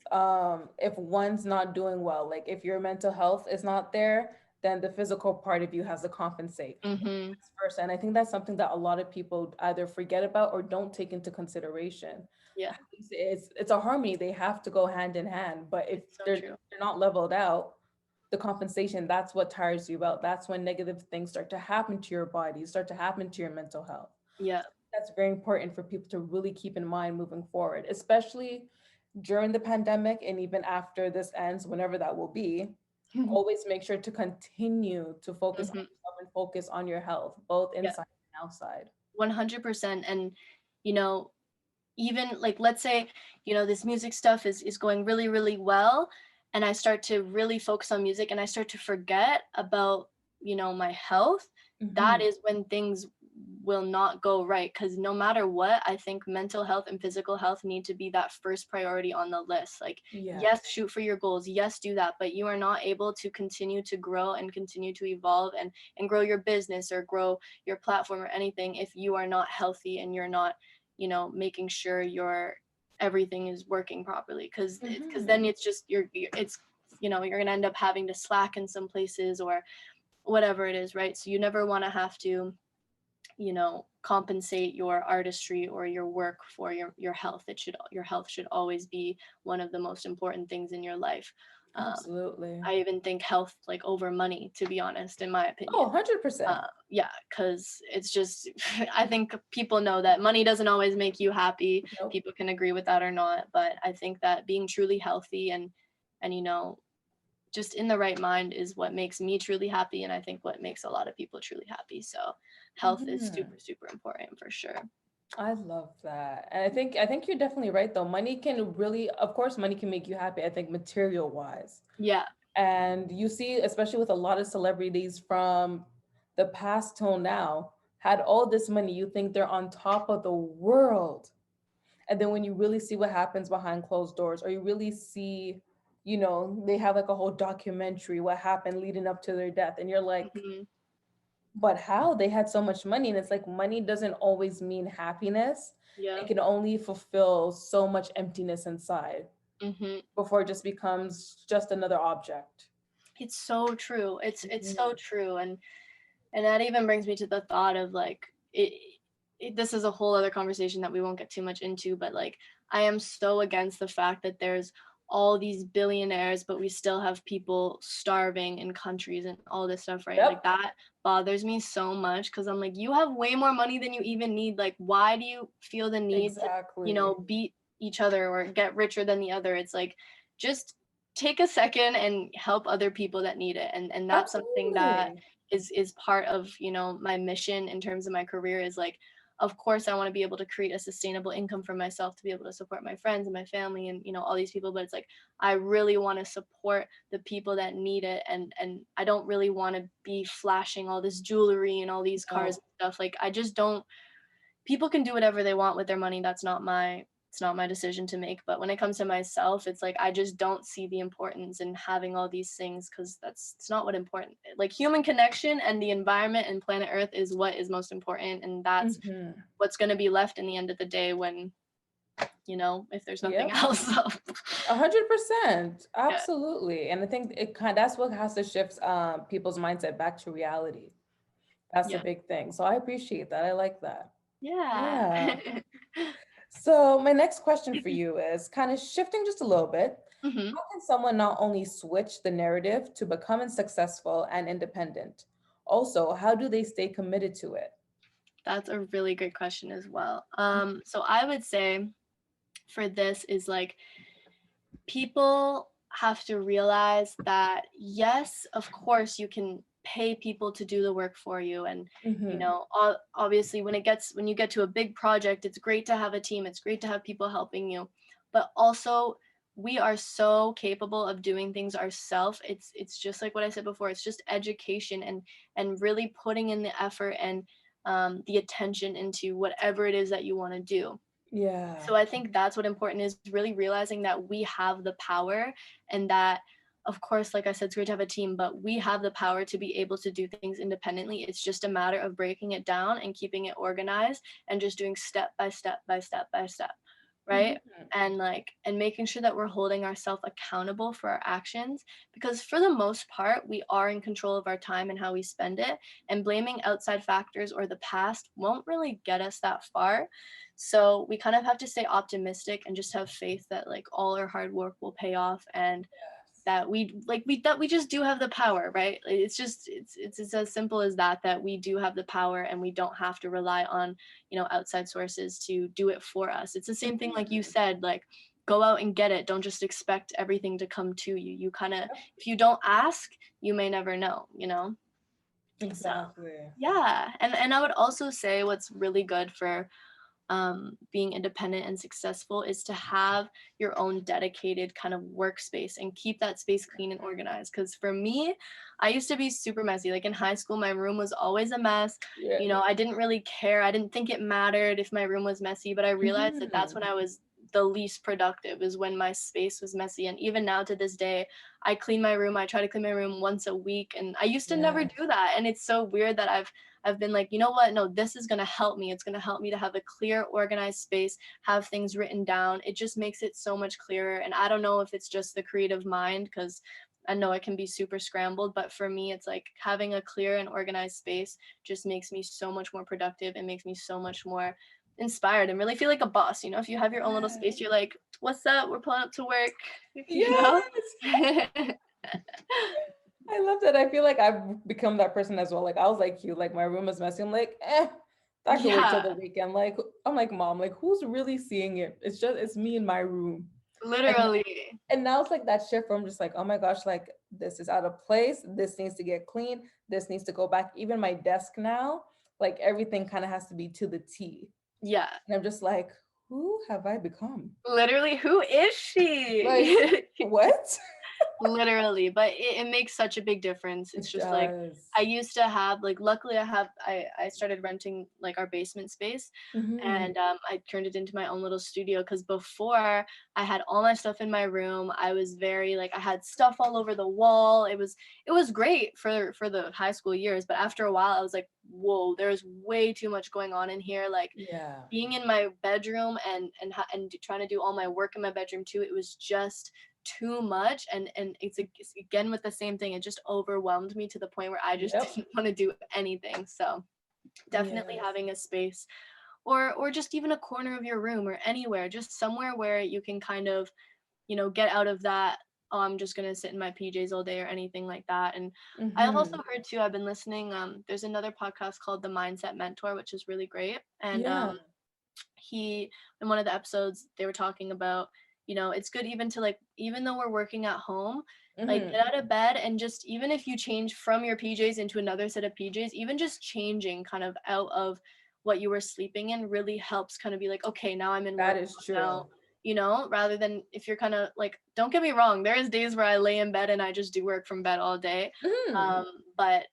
[SPEAKER 1] if one's not doing well, like if your mental health is not there, then the physical part of you has to compensate.
[SPEAKER 2] Mm-hmm.
[SPEAKER 1] Vice versa. And I think that's something that a lot of people either forget about or don't take into consideration.
[SPEAKER 2] Yeah,
[SPEAKER 1] At least it's a harmony. They have to go hand in hand. But if
[SPEAKER 2] so
[SPEAKER 1] they're
[SPEAKER 2] true.
[SPEAKER 1] they're not leveled out, the compensation, that's what tires you out. That's when negative things start to happen to your body, start to happen to your mental health.
[SPEAKER 2] Yeah.
[SPEAKER 1] That's very important for people to really keep in mind moving forward, especially during the pandemic and even after this ends, whenever that will be. Always make sure to continue to focus on
[SPEAKER 2] Mm-hmm.
[SPEAKER 1] yourself and focus on your health, both
[SPEAKER 2] Yeah,
[SPEAKER 1] inside and outside.
[SPEAKER 2] 100%. And you know even like, let's say, this music stuff is going really really well, and I start to really focus on music and I start to forget about, my health. That
[SPEAKER 1] Mhm.
[SPEAKER 2] is when things will not go right, because no matter what, I think mental health and physical health need to be that first priority on the list. Like, yes,
[SPEAKER 1] Yes.
[SPEAKER 2] shoot for your goals, yes, do that, but you are not able to continue to grow and continue to evolve and grow your business or grow your platform or anything if you are not healthy and you're not, making sure your everything is working properly, because then
[SPEAKER 1] Mhm.
[SPEAKER 2] it's just it's you're gonna end up having to slack in some places or whatever it is, right? So you never want to have to, compensate your artistry or your work for your health. Your health should always be one of the most important things in your life. um,
[SPEAKER 1] Absolutely.
[SPEAKER 2] I even think health like over money, to be honest, in my
[SPEAKER 1] Oh,
[SPEAKER 2] opinion.
[SPEAKER 1] 100%.
[SPEAKER 2] Yeah, because it's just, I think people know that money doesn't always make you happy.
[SPEAKER 1] Nope.
[SPEAKER 2] People can agree with that or not, but I think that being truly healthy and just in the right mind is what makes me truly happy, and I think what makes a lot of people truly happy. So health is
[SPEAKER 1] Mhm.
[SPEAKER 2] super super important for sure.
[SPEAKER 1] I love that. And I think you're definitely right though. Money can really, of course, money can make you happy, I think material wise.
[SPEAKER 2] Yeah.
[SPEAKER 1] And you see, especially with a lot of celebrities from the past till now, had all this money, you think they're on top of the world. And then when you really see what happens behind closed doors, or you really see, they have like a whole documentary, what happened leading up to their death. And you're like,
[SPEAKER 2] Hmm.
[SPEAKER 1] but how? They had so much money. And it's like money doesn't always mean happiness. It
[SPEAKER 2] Yeah.
[SPEAKER 1] can only fulfill so much emptiness inside
[SPEAKER 2] Hmm.
[SPEAKER 1] before it just becomes just another object.
[SPEAKER 2] It's so true. It's so
[SPEAKER 1] Mhm.
[SPEAKER 2] true. And that even brings me to the thought of like this is a whole other conversation that we won't get too much into, but like, I am so against the fact that there's all these billionaires but we still have people starving in countries and all this stuff, right? Like,
[SPEAKER 1] Yep,
[SPEAKER 2] that bothers me so much, because I'm like, you have way more money than you even need. Like, why do you feel the need to,
[SPEAKER 1] exactly.
[SPEAKER 2] beat each other or get richer than the other? It's like, just take a second and help other people that need it. And that's something that
[SPEAKER 1] Absolutely.
[SPEAKER 2] is part of, my mission in terms of my career, is like, of course I want to be able to create a sustainable income for myself to be able to support my friends and my family and, all these people, but it's like, I really want to support the people that need it. And I don't really want to be flashing all this jewelry and all these cars
[SPEAKER 1] No.
[SPEAKER 2] and stuff. Like, I just don't. People can do whatever they want with their money. It's not my decision to make. But when it comes to myself, it's like, I just don't see the importance in having all these things, because it's not what important. Like, human connection and the environment and planet Earth is what is most important, and that's
[SPEAKER 1] Hmm.
[SPEAKER 2] what's going to be left in the end of the day when, if there's nothing
[SPEAKER 1] Yep.
[SPEAKER 2] else. So
[SPEAKER 1] 100%.
[SPEAKER 2] yeah.
[SPEAKER 1] Absolutely. And I think that's what has to shift people's mindset back to reality. That's the
[SPEAKER 2] Yeah.
[SPEAKER 1] big thing. So I appreciate that. I like that.
[SPEAKER 2] Yeah.
[SPEAKER 1] Yeah. So my next question for you is kind of shifting just a little bit.
[SPEAKER 2] Hmm.
[SPEAKER 1] How can someone not only switch the narrative to becoming successful and independent? Also, how do they stay committed to it?
[SPEAKER 2] That's a really good question as well. So I would say for this is like, people have to realize that, yes, of course you can pay people to do the work for you. And
[SPEAKER 1] Mm-hmm.
[SPEAKER 2] obviously when you get to a big project, it's great to have a team, it's great to have people helping you, but also we are so capable of doing things ourselves. It's just like what I said before, it's just education and really putting in the effort and the attention into whatever it is that you want to do.
[SPEAKER 1] Yeah.
[SPEAKER 2] So I think that's what important is, really realizing that we have the power, and that, of course, like I said, it's great to have a team, but we have the power to be able to do things independently. It's just a matter of breaking it down and keeping it organized and just doing step by step by step by step, right?
[SPEAKER 1] Mm-hmm.
[SPEAKER 2] And making sure that we're holding ourselves accountable for our actions, because for the most part we are in control of our time and how we spend it, and blaming outside factors or the past won't really get us that far. So we kind of have to stay optimistic and just have faith that like all our hard work will pay off, and that we just do have the power, right? It's just it's as simple as that we do have the power, and we don't have to rely on outside sources to do it for us. It's the same thing, like you
[SPEAKER 1] Mm-hmm.
[SPEAKER 2] said, like go out and get it. Don't just expect everything to come to you. You kind of, if you don't ask, you may never know. So
[SPEAKER 1] Exactly.
[SPEAKER 2] yeah. And I would also say what's really good for being independent and successful is to have your own dedicated kind of workspace and keep that space clean and organized. Because for me, I used to be super messy. Like in high school, my room was always a mess.
[SPEAKER 1] Yeah.
[SPEAKER 2] I didn't really care. I didn't think it mattered if my room was messy, but I realized that that's
[SPEAKER 1] Mm-hmm.
[SPEAKER 2] when I was the least productive, is when my space was messy. And even now to this day, I clean my room. I try to clean my room once a week, and I used to never
[SPEAKER 1] Yeah.
[SPEAKER 2] do that. And it's so weird that I've been like, you know what? No, this is going to help me. It's going to help me to have a clear, organized space, have things written down. It just makes it so much clearer. And I don't know if it's just the creative mind, because I know it can be super scrambled, but for me, it's like having a clear and organized space just makes me so much more productive and makes me so much more inspired and really feel like a boss. If you have your own little space, you're like, what's up? We're pulling up to work, you know?
[SPEAKER 1] Yes. I love that. I feel like I've become that person as well. Like I was like you, like my room is messy. I'm like, that could wait till
[SPEAKER 2] Yeah,
[SPEAKER 1] the weekend. Like I'm like, mom, like who's really seeing it? It's me in my room. And
[SPEAKER 2] literally.
[SPEAKER 1] and now it's like that shift where I'm just like, oh my gosh, like this is out of place. This needs to get clean. This needs to go back. Even my desk now, like everything kind of has to be to the T.
[SPEAKER 2] Yeah,
[SPEAKER 1] And I'm just like, who have I become?
[SPEAKER 2] literally. Who is
[SPEAKER 1] Like,
[SPEAKER 2] she?
[SPEAKER 1] what?
[SPEAKER 2] Literally, but it makes such a big difference. It's
[SPEAKER 1] It
[SPEAKER 2] just like
[SPEAKER 1] does.
[SPEAKER 2] I used to have, like, luckily I started renting like our basement space,
[SPEAKER 1] Hmm.
[SPEAKER 2] and I turned it into my own little studio, because before I had all my stuff in my room. I was very like, I had stuff all over the wall. It was great for the high school years, but after a while I was like, whoa, there's way too much going on in here. Like
[SPEAKER 1] Yeah.
[SPEAKER 2] being in my bedroom and trying to do all my work in my bedroom too, it was just too much. And it's again with the same thing, it just overwhelmed me to the point where I just
[SPEAKER 1] Yep.
[SPEAKER 2] didn't want to do anything. So definitely
[SPEAKER 1] Yes.
[SPEAKER 2] having a space, or just even a corner of your room or anywhere, just somewhere where you can kind of get out of that, oh, I'm just going to sit in my PJs all day or anything like that. And I've also
[SPEAKER 1] Hmm.
[SPEAKER 2] heard too, I've been listening, there's another podcast called The Mindset Mentor, which is really great. And
[SPEAKER 1] Yeah.
[SPEAKER 2] he in one of the episodes they were talking about, it's good even to, like, even though we're working at home, like
[SPEAKER 1] Hmm.
[SPEAKER 2] get out of bed, and just even if you change from your PJs into another set of PJs, even just changing kind of out of what you were sleeping in really helps kind of be like, okay, now I'm in
[SPEAKER 1] That
[SPEAKER 2] work
[SPEAKER 1] is
[SPEAKER 2] mode now,
[SPEAKER 1] true.
[SPEAKER 2] rather than if you're kind of like, don't get me wrong, there is days where I lay in bed and I just do work from bed all day.
[SPEAKER 1] Hmm.
[SPEAKER 2] But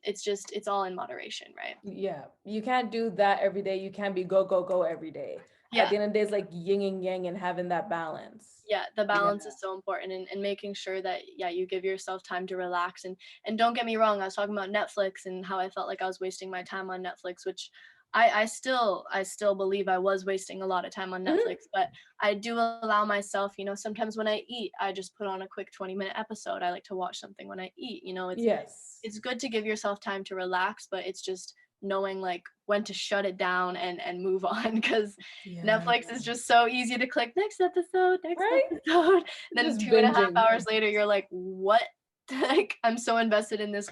[SPEAKER 2] it's all in moderation, right?
[SPEAKER 1] Yeah. You can't do that every day. You can't be go, go, go every day. At
[SPEAKER 2] Yeah.
[SPEAKER 1] the end of the day, it's like yin and yang and having that balance.
[SPEAKER 2] Yeah, the
[SPEAKER 1] Yeah.
[SPEAKER 2] balance is so important, and making sure that, yeah, you give yourself time to relax. And don't get me wrong, I was talking about Netflix and how I felt like I was wasting my time on Netflix, which I still believe I was wasting a lot of time on
[SPEAKER 1] Mhm.
[SPEAKER 2] Netflix, but I do allow myself, sometimes when I eat, I just put on a quick 20-minute episode. I like to watch something when I eat. It's
[SPEAKER 1] Yes.
[SPEAKER 2] it's good to give yourself time to relax, but it's just knowing like when to shut it down and move on, because
[SPEAKER 1] Yeah.
[SPEAKER 2] Netflix is just so easy to click next episode, next
[SPEAKER 1] Right?
[SPEAKER 2] episode. Then
[SPEAKER 1] Just
[SPEAKER 2] 2.5
[SPEAKER 1] binging.
[SPEAKER 2] hours later, you're like, what? Like, I'm so invested in this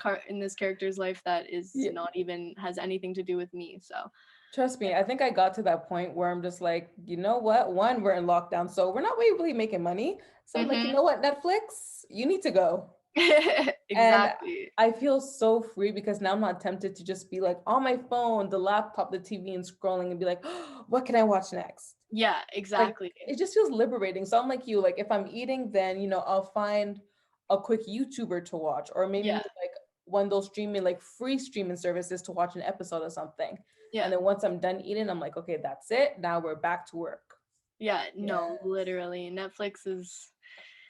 [SPEAKER 2] character's life that is
[SPEAKER 1] Yeah.
[SPEAKER 2] not even has anything to do with me. So
[SPEAKER 1] Trust
[SPEAKER 2] yeah.
[SPEAKER 1] me, I think I got to that point where I'm just like, you know what? One, we're in lockdown, so we're not really making money. So I'm like, you
[SPEAKER 2] Hmm.
[SPEAKER 1] know what, Netflix, you need to go. And
[SPEAKER 2] Exactly.
[SPEAKER 1] I feel so free because now I'm not tempted to just be like on my phone, the laptop, the TV, and scrolling and be like, oh, what can I watch next?
[SPEAKER 2] Yeah,
[SPEAKER 1] Like
[SPEAKER 2] exactly.
[SPEAKER 1] it just feels liberating. So I'm like you, like if I'm eating, then I'll find a quick YouTuber to watch, or maybe
[SPEAKER 2] Yeah,
[SPEAKER 1] like one of those streaming, like free streaming services to watch an episode of something.
[SPEAKER 2] yeah,
[SPEAKER 1] And then once I'm done eating, I'm like, okay, that's it. Now we're back to work.
[SPEAKER 2] yeah. No,
[SPEAKER 1] Yes.
[SPEAKER 2] literally, Netflix is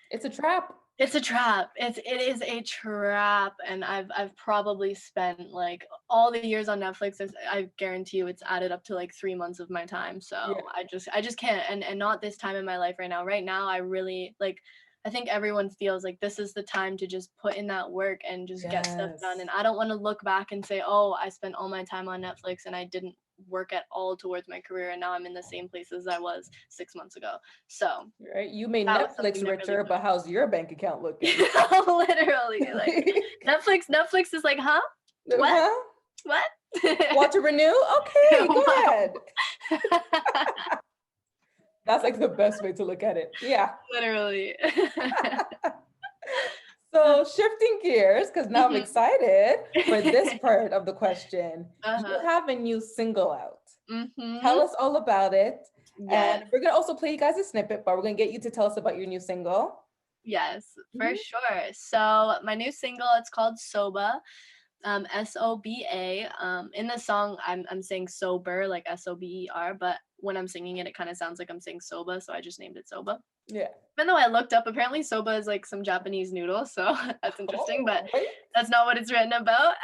[SPEAKER 1] It's a trap.
[SPEAKER 2] it's a trap. It is a trap, and I've probably spent like all the years on Netflix. I guarantee you, it's added up to like 3 months of my time.
[SPEAKER 1] Yeah.
[SPEAKER 2] So I just can't, and not this time in my life right now. Right now, I really like. I think everyone feels like this is the time to just put in that work and just get stuff done.
[SPEAKER 1] Yes.
[SPEAKER 2] And I don't want to look back and say, oh, I spent all my time on Netflix and I didn't work at all towards my career, and now I'm in the same place as I was 6 months ago. So
[SPEAKER 1] Right. You made
[SPEAKER 2] that was something
[SPEAKER 1] Netflix
[SPEAKER 2] that really
[SPEAKER 1] richer, but how's your bank account looking?
[SPEAKER 2] literally, like Netflix is like, huh? What?
[SPEAKER 1] Huh?
[SPEAKER 2] What?
[SPEAKER 1] Want to renew? Okay, go ahead. That's like the best way to look at it. Yeah.
[SPEAKER 2] Literally.
[SPEAKER 1] So shifting gears, because now I'm
[SPEAKER 2] Mhm.
[SPEAKER 1] excited for this part of the question. You
[SPEAKER 2] Uh-huh.
[SPEAKER 1] have a new single out. Tell
[SPEAKER 2] Mhm.
[SPEAKER 1] us all about it.
[SPEAKER 2] Yes.
[SPEAKER 1] And we're gonna also play you guys a snippet, but we're gonna get you to tell us about your new single.
[SPEAKER 2] Yes, for
[SPEAKER 1] Mhm.
[SPEAKER 2] sure. So my new single, it's called Soba, Soba. In the song, I'm saying sober, like Sober, but when I'm singing it, it kind of sounds like I'm saying soba, so I just named it Soba.
[SPEAKER 1] Yeah.
[SPEAKER 2] Even though I looked up, apparently soba is like some Japanese noodle, so that's interesting, but
[SPEAKER 1] Oh, wait.
[SPEAKER 2] that's not what it's written about.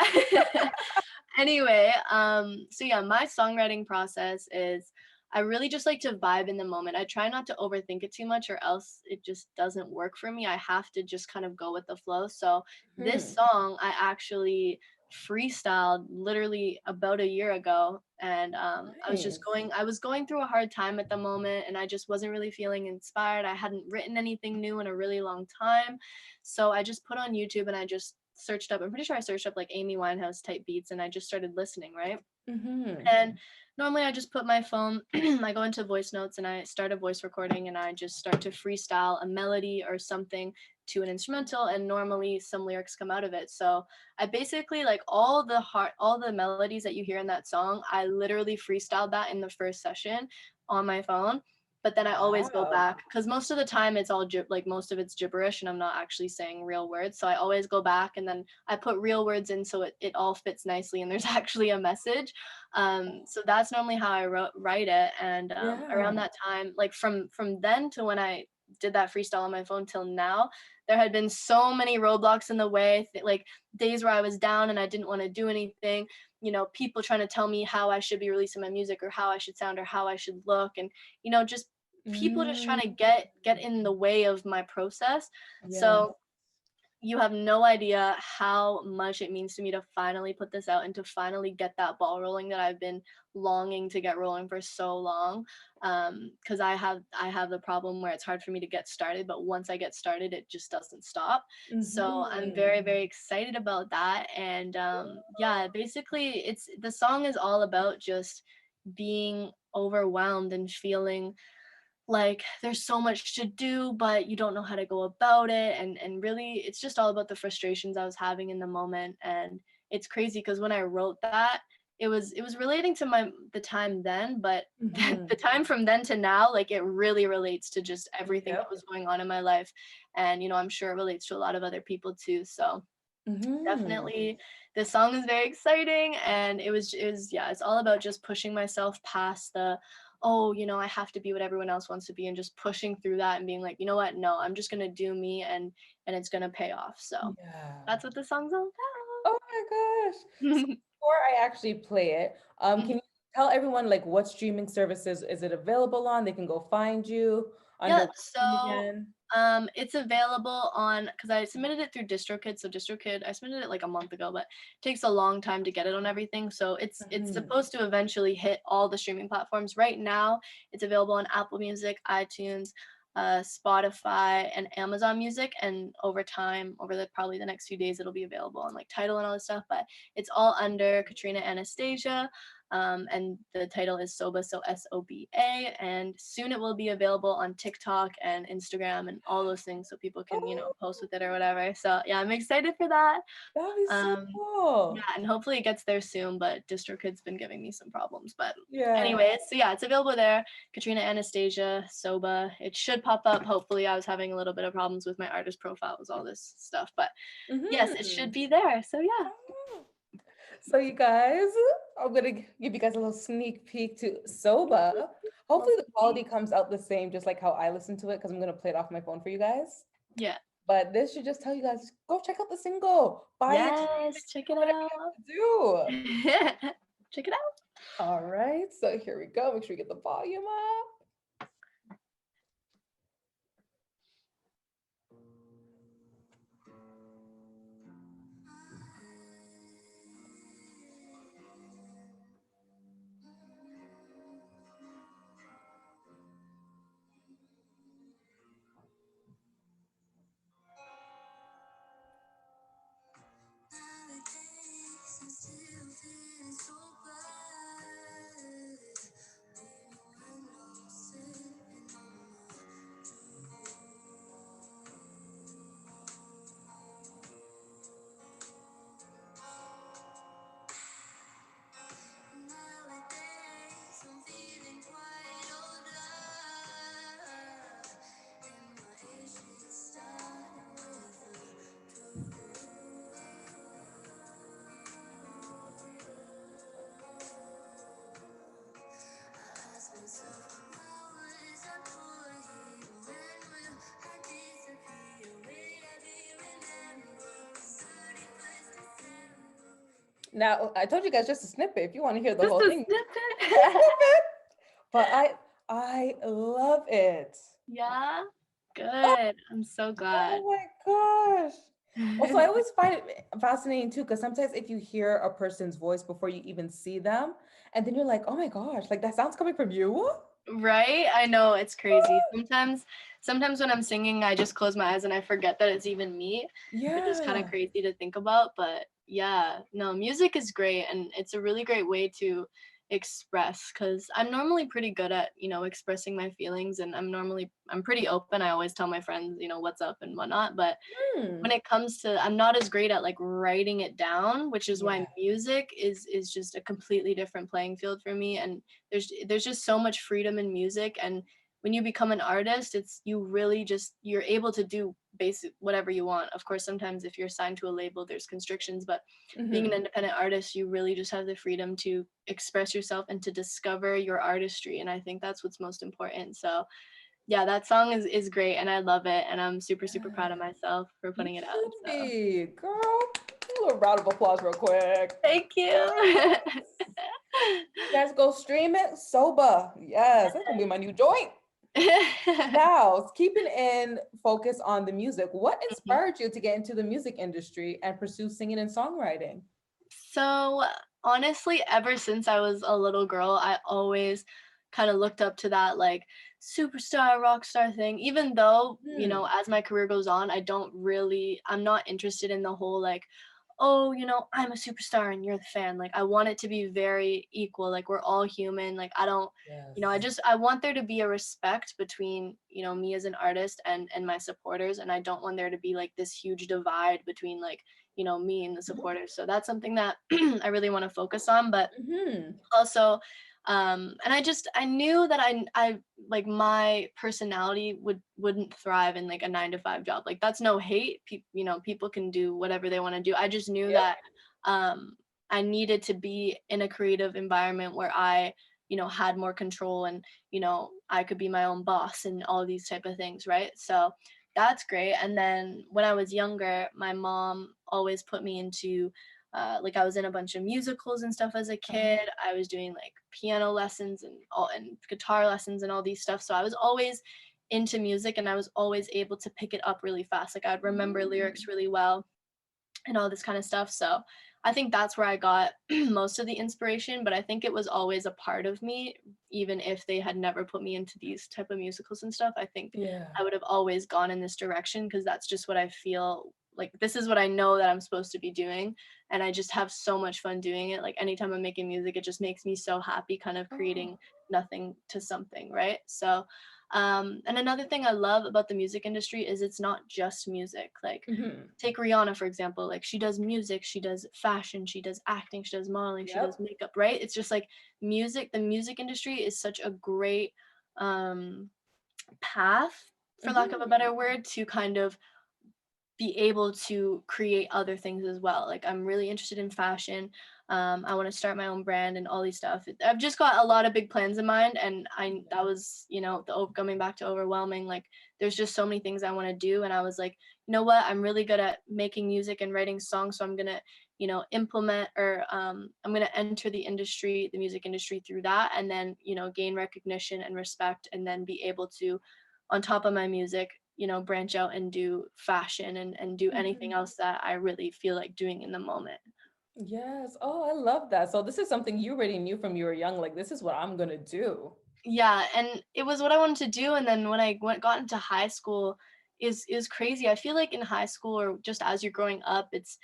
[SPEAKER 2] Anyway, so yeah, my songwriting process is I really just like to vibe in the moment. I try not to overthink it too much or else it just doesn't work for me. I have to just kind of go with the flow. So this
[SPEAKER 1] Hmm.
[SPEAKER 2] song I actually freestyled literally about a year ago, and
[SPEAKER 1] Nice.
[SPEAKER 2] I was going through a hard time at the moment, and I just wasn't really feeling inspired. I hadn't written anything new in a really long time, so I just put on YouTube and I just searched up, I'm pretty sure I searched up like Amy Winehouse type beats, and I just started listening, right?
[SPEAKER 1] Mm-hmm.
[SPEAKER 2] And normally I just put my phone, I go into voice notes and I start a voice recording and I just start to freestyle a melody or something to an instrumental, and normally some lyrics come out of it. So I basically like all the melodies that you hear in that song, I literally freestyled that in the first session on my phone. But then I always go
[SPEAKER 1] Wow.
[SPEAKER 2] back because most of the time it's all like most of it's gibberish and I'm not actually saying real words. So I always go back and then I put real words in so it all fits nicely and there's actually a message. So that's normally how I write it. And around
[SPEAKER 1] Yeah.
[SPEAKER 2] that time, like from then to when I did that freestyle on my phone till now, there had been so many roadblocks in the way, like days where I was down and I didn't want to do anything. People trying to tell me how I should be releasing my music or how I should sound or how I should look, and just people just trying to
[SPEAKER 1] Mm.
[SPEAKER 2] get in the way of my process.
[SPEAKER 1] Yes.
[SPEAKER 2] So you have no idea how much it means to me to finally put this out and to finally get that ball rolling that I've been longing to get rolling for so long. Because I have the problem where it's hard for me to get started, but once I get started, it just doesn't stop. So I'm
[SPEAKER 1] Mm-hmm.
[SPEAKER 2] very, very excited about that. And yeah, basically, the song is all about just being overwhelmed and feeling like there's so much to do but you don't know how to go about it, and really it's just all about the frustrations I was having in the moment. And it's crazy because when I wrote that, it was relating to the time then, but
[SPEAKER 1] Mm-hmm.
[SPEAKER 2] the time from then to now, like it really relates to just everything that
[SPEAKER 1] Yep.
[SPEAKER 2] was going on in my life. And I'm sure it relates to a lot of other people too. So
[SPEAKER 1] Mm-hmm.
[SPEAKER 2] definitely this song is very exciting, and it was yeah, it's all about just pushing myself past the, oh, I have to be what everyone else wants to be, and just pushing through that and being like, you know what, no, I'm just gonna do me, and it's gonna pay off. So
[SPEAKER 1] Yeah.
[SPEAKER 2] that's what the song's all
[SPEAKER 1] Oh my gosh. So
[SPEAKER 2] about.
[SPEAKER 1] before I actually play it, can
[SPEAKER 2] Mhm.
[SPEAKER 1] you tell everyone like what streaming services is it available on? They can go find you under
[SPEAKER 2] Yeah,
[SPEAKER 1] what name
[SPEAKER 2] so
[SPEAKER 1] again?
[SPEAKER 2] it's available on, because I submitted it through DistroKid. So DistroKid, I submitted it like a month ago, but it takes a long time to get it on everything. So it's
[SPEAKER 1] Mhm.
[SPEAKER 2] supposed to eventually hit all the streaming platforms. Right now, it's available on Apple Music, iTunes, Spotify, and Amazon Music. And over time, over probably the next few days, it'll be available on like Tidal and all this stuff. But it's all under Katrina Anastasia. And the title is Soba, so SOBA, and soon it will be available on TikTok and Instagram and all those things, so people can, you know,
[SPEAKER 1] Oh,
[SPEAKER 2] post with it or whatever. So yeah, I'm excited for that.
[SPEAKER 1] that'd be so
[SPEAKER 2] um yeah,
[SPEAKER 1] cool.
[SPEAKER 2] and hopefully it gets there soon, but DistroKid's been giving me some problems. But
[SPEAKER 1] Yeah.
[SPEAKER 2] anyways, so yeah, it's available there. Katrina Anastasia, Soba. It should pop up. Hopefully, I was having a little bit of problems with my artist profiles, all this stuff. But yes, it should
[SPEAKER 1] Hmm.
[SPEAKER 2] be there. So yeah.
[SPEAKER 1] So you guys, I'm gonna give you guys a little sneak peek to Soba. Hopefully the quality comes out the same, just like how I listen to it, because I'm gonna play it off my phone for you guys.
[SPEAKER 2] Yeah.
[SPEAKER 1] But this should just tell you guys, go check out the single, buy it, stream it,
[SPEAKER 2] Yes, check it
[SPEAKER 1] do whatever
[SPEAKER 2] out.
[SPEAKER 1] you have to do.
[SPEAKER 2] Check it out.
[SPEAKER 1] All right, so here we go. Make sure you get the volume up. Now, I told you guys just a snippet. If you want to hear the
[SPEAKER 2] Just
[SPEAKER 1] whole
[SPEAKER 2] a
[SPEAKER 1] thing,
[SPEAKER 2] snippet.
[SPEAKER 1] but I love it.
[SPEAKER 2] Yeah.
[SPEAKER 1] Oh,
[SPEAKER 2] Good. I'm so glad.
[SPEAKER 1] oh my gosh. Also, I always find it fascinating too, because sometimes if you hear a person's voice before you even see them, and then you're like, oh my gosh, like that sounds coming from you.
[SPEAKER 2] Right? I know, it's crazy. Sometimes when I'm singing, I just close my eyes and I forget that it's even me, which is kind of
[SPEAKER 1] Yeah.
[SPEAKER 2] crazy to think about. But yeah, no, music is great, and it's a really great way to express, because I'm normally pretty good at, you know, expressing my feelings, and I'm pretty open. I always tell my friends, you know, what's up and whatnot. But
[SPEAKER 1] Hmm.
[SPEAKER 2] when it comes to, I'm not as great at like writing it down, which is why
[SPEAKER 1] Yeah.
[SPEAKER 2] music is just a completely different playing field for me. And there's just so much freedom in music. And when you become an artist, it's, you really just, you're able to do basic whatever you want. Of course, sometimes if you're signed to a label, there's constrictions, but being an
[SPEAKER 1] Hmm.
[SPEAKER 2] independent artist, you really just have the freedom to express yourself and to discover your artistry. And I think that's what's most important. So yeah, that song is great, and I love it, and I'm super, super proud of myself for
[SPEAKER 1] You
[SPEAKER 2] putting it out.
[SPEAKER 1] should
[SPEAKER 2] So
[SPEAKER 1] be, girl. A little round of applause real quick.
[SPEAKER 2] thank you.
[SPEAKER 1] You guys go stream it. Soba. Yes, that's gonna be my new joint. Now, keeping in focus on the music, what
[SPEAKER 2] Mhm.
[SPEAKER 1] inspired you to get into the music industry and pursue singing and songwriting?
[SPEAKER 2] So honestly, ever since I was a little girl, I always kind of looked up to that like superstar rock star thing, even though, you
[SPEAKER 1] Hmm.
[SPEAKER 2] know, as my career goes on, I'm not interested in the whole like, oh, you know, I'm a superstar and you're the fan. Like, I want it to be very equal. Like, we're all human. Like, I don't, you know,
[SPEAKER 1] Yes.
[SPEAKER 2] I want there to be a respect between, you know, me as an artist and my supporters. And I don't want there to be like this huge divide between like, you know, me and the supporters. So that's something that I really want to focus on. But
[SPEAKER 1] Hmm.
[SPEAKER 2] also, and I knew that I like my personality wouldn't thrive in like a 9 to 5 job. Like, that's no hate. You know, people can do whatever they want to do. I just knew
[SPEAKER 1] Yep.
[SPEAKER 2] that I needed to be in a creative environment where I, you know, had more control, and, you know, I could be my own boss and all these type of things, right? So that's great. And then when I was younger, my mom always put me into like, I was in a bunch of musicals and stuff as a kid. I was doing like piano lessons and guitar lessons and all these stuff. So I was always into music, and I was always able to pick it up really fast. Like, I'd remember lyrics really well and all this kind of stuff. So I think that's where I got most of the inspiration, but I think it was always a part of me, even if they had never put me into these type of musicals and stuff. I think
[SPEAKER 1] Yeah.
[SPEAKER 2] I would have always gone in this direction, because that's just what I feel like this is what I know that I'm supposed to be doing, and I just have so much fun doing it. Like anytime I'm making music, it just makes me so happy, kind of creating
[SPEAKER 1] Oh.
[SPEAKER 2] nothing to something, right? So and another thing I love about the music industry is it's not just music. Like
[SPEAKER 1] Mhm.
[SPEAKER 2] take Rihanna for example, like she does music, she does fashion, she does acting, she does modeling, she does
[SPEAKER 1] Yep.
[SPEAKER 2] makeup, right? It's just like music, the music industry is such a great um path, for lack of a
[SPEAKER 1] Mhm.
[SPEAKER 2] better word, to kind of be able to create other things as well. Like I'm really interested in fashion. I want to start my own brand and all these stuff. I've just got a lot of big plans in mind, and I that was, you know, coming back to overwhelming. Like there's just so many things I want to do, and I was like, you know what, I'm really good at making music and writing songs, so I'm gonna, you know, implement or I'm gonna enter the industry, the music industry through that, and then, you know, gain recognition and respect, and then be able to, on top of my music, you know, branch out and do fashion and do anything
[SPEAKER 1] Mhm.
[SPEAKER 2] else that I really feel like doing in the moment.
[SPEAKER 1] Yes. Oh, I love that. So this is something you already knew from you were young. Like, this is what I'm gonna do.
[SPEAKER 2] Yeah, and it was what I wanted to do. And then when I got into high school, is crazy. I feel like in high school, or just as you're growing up, it's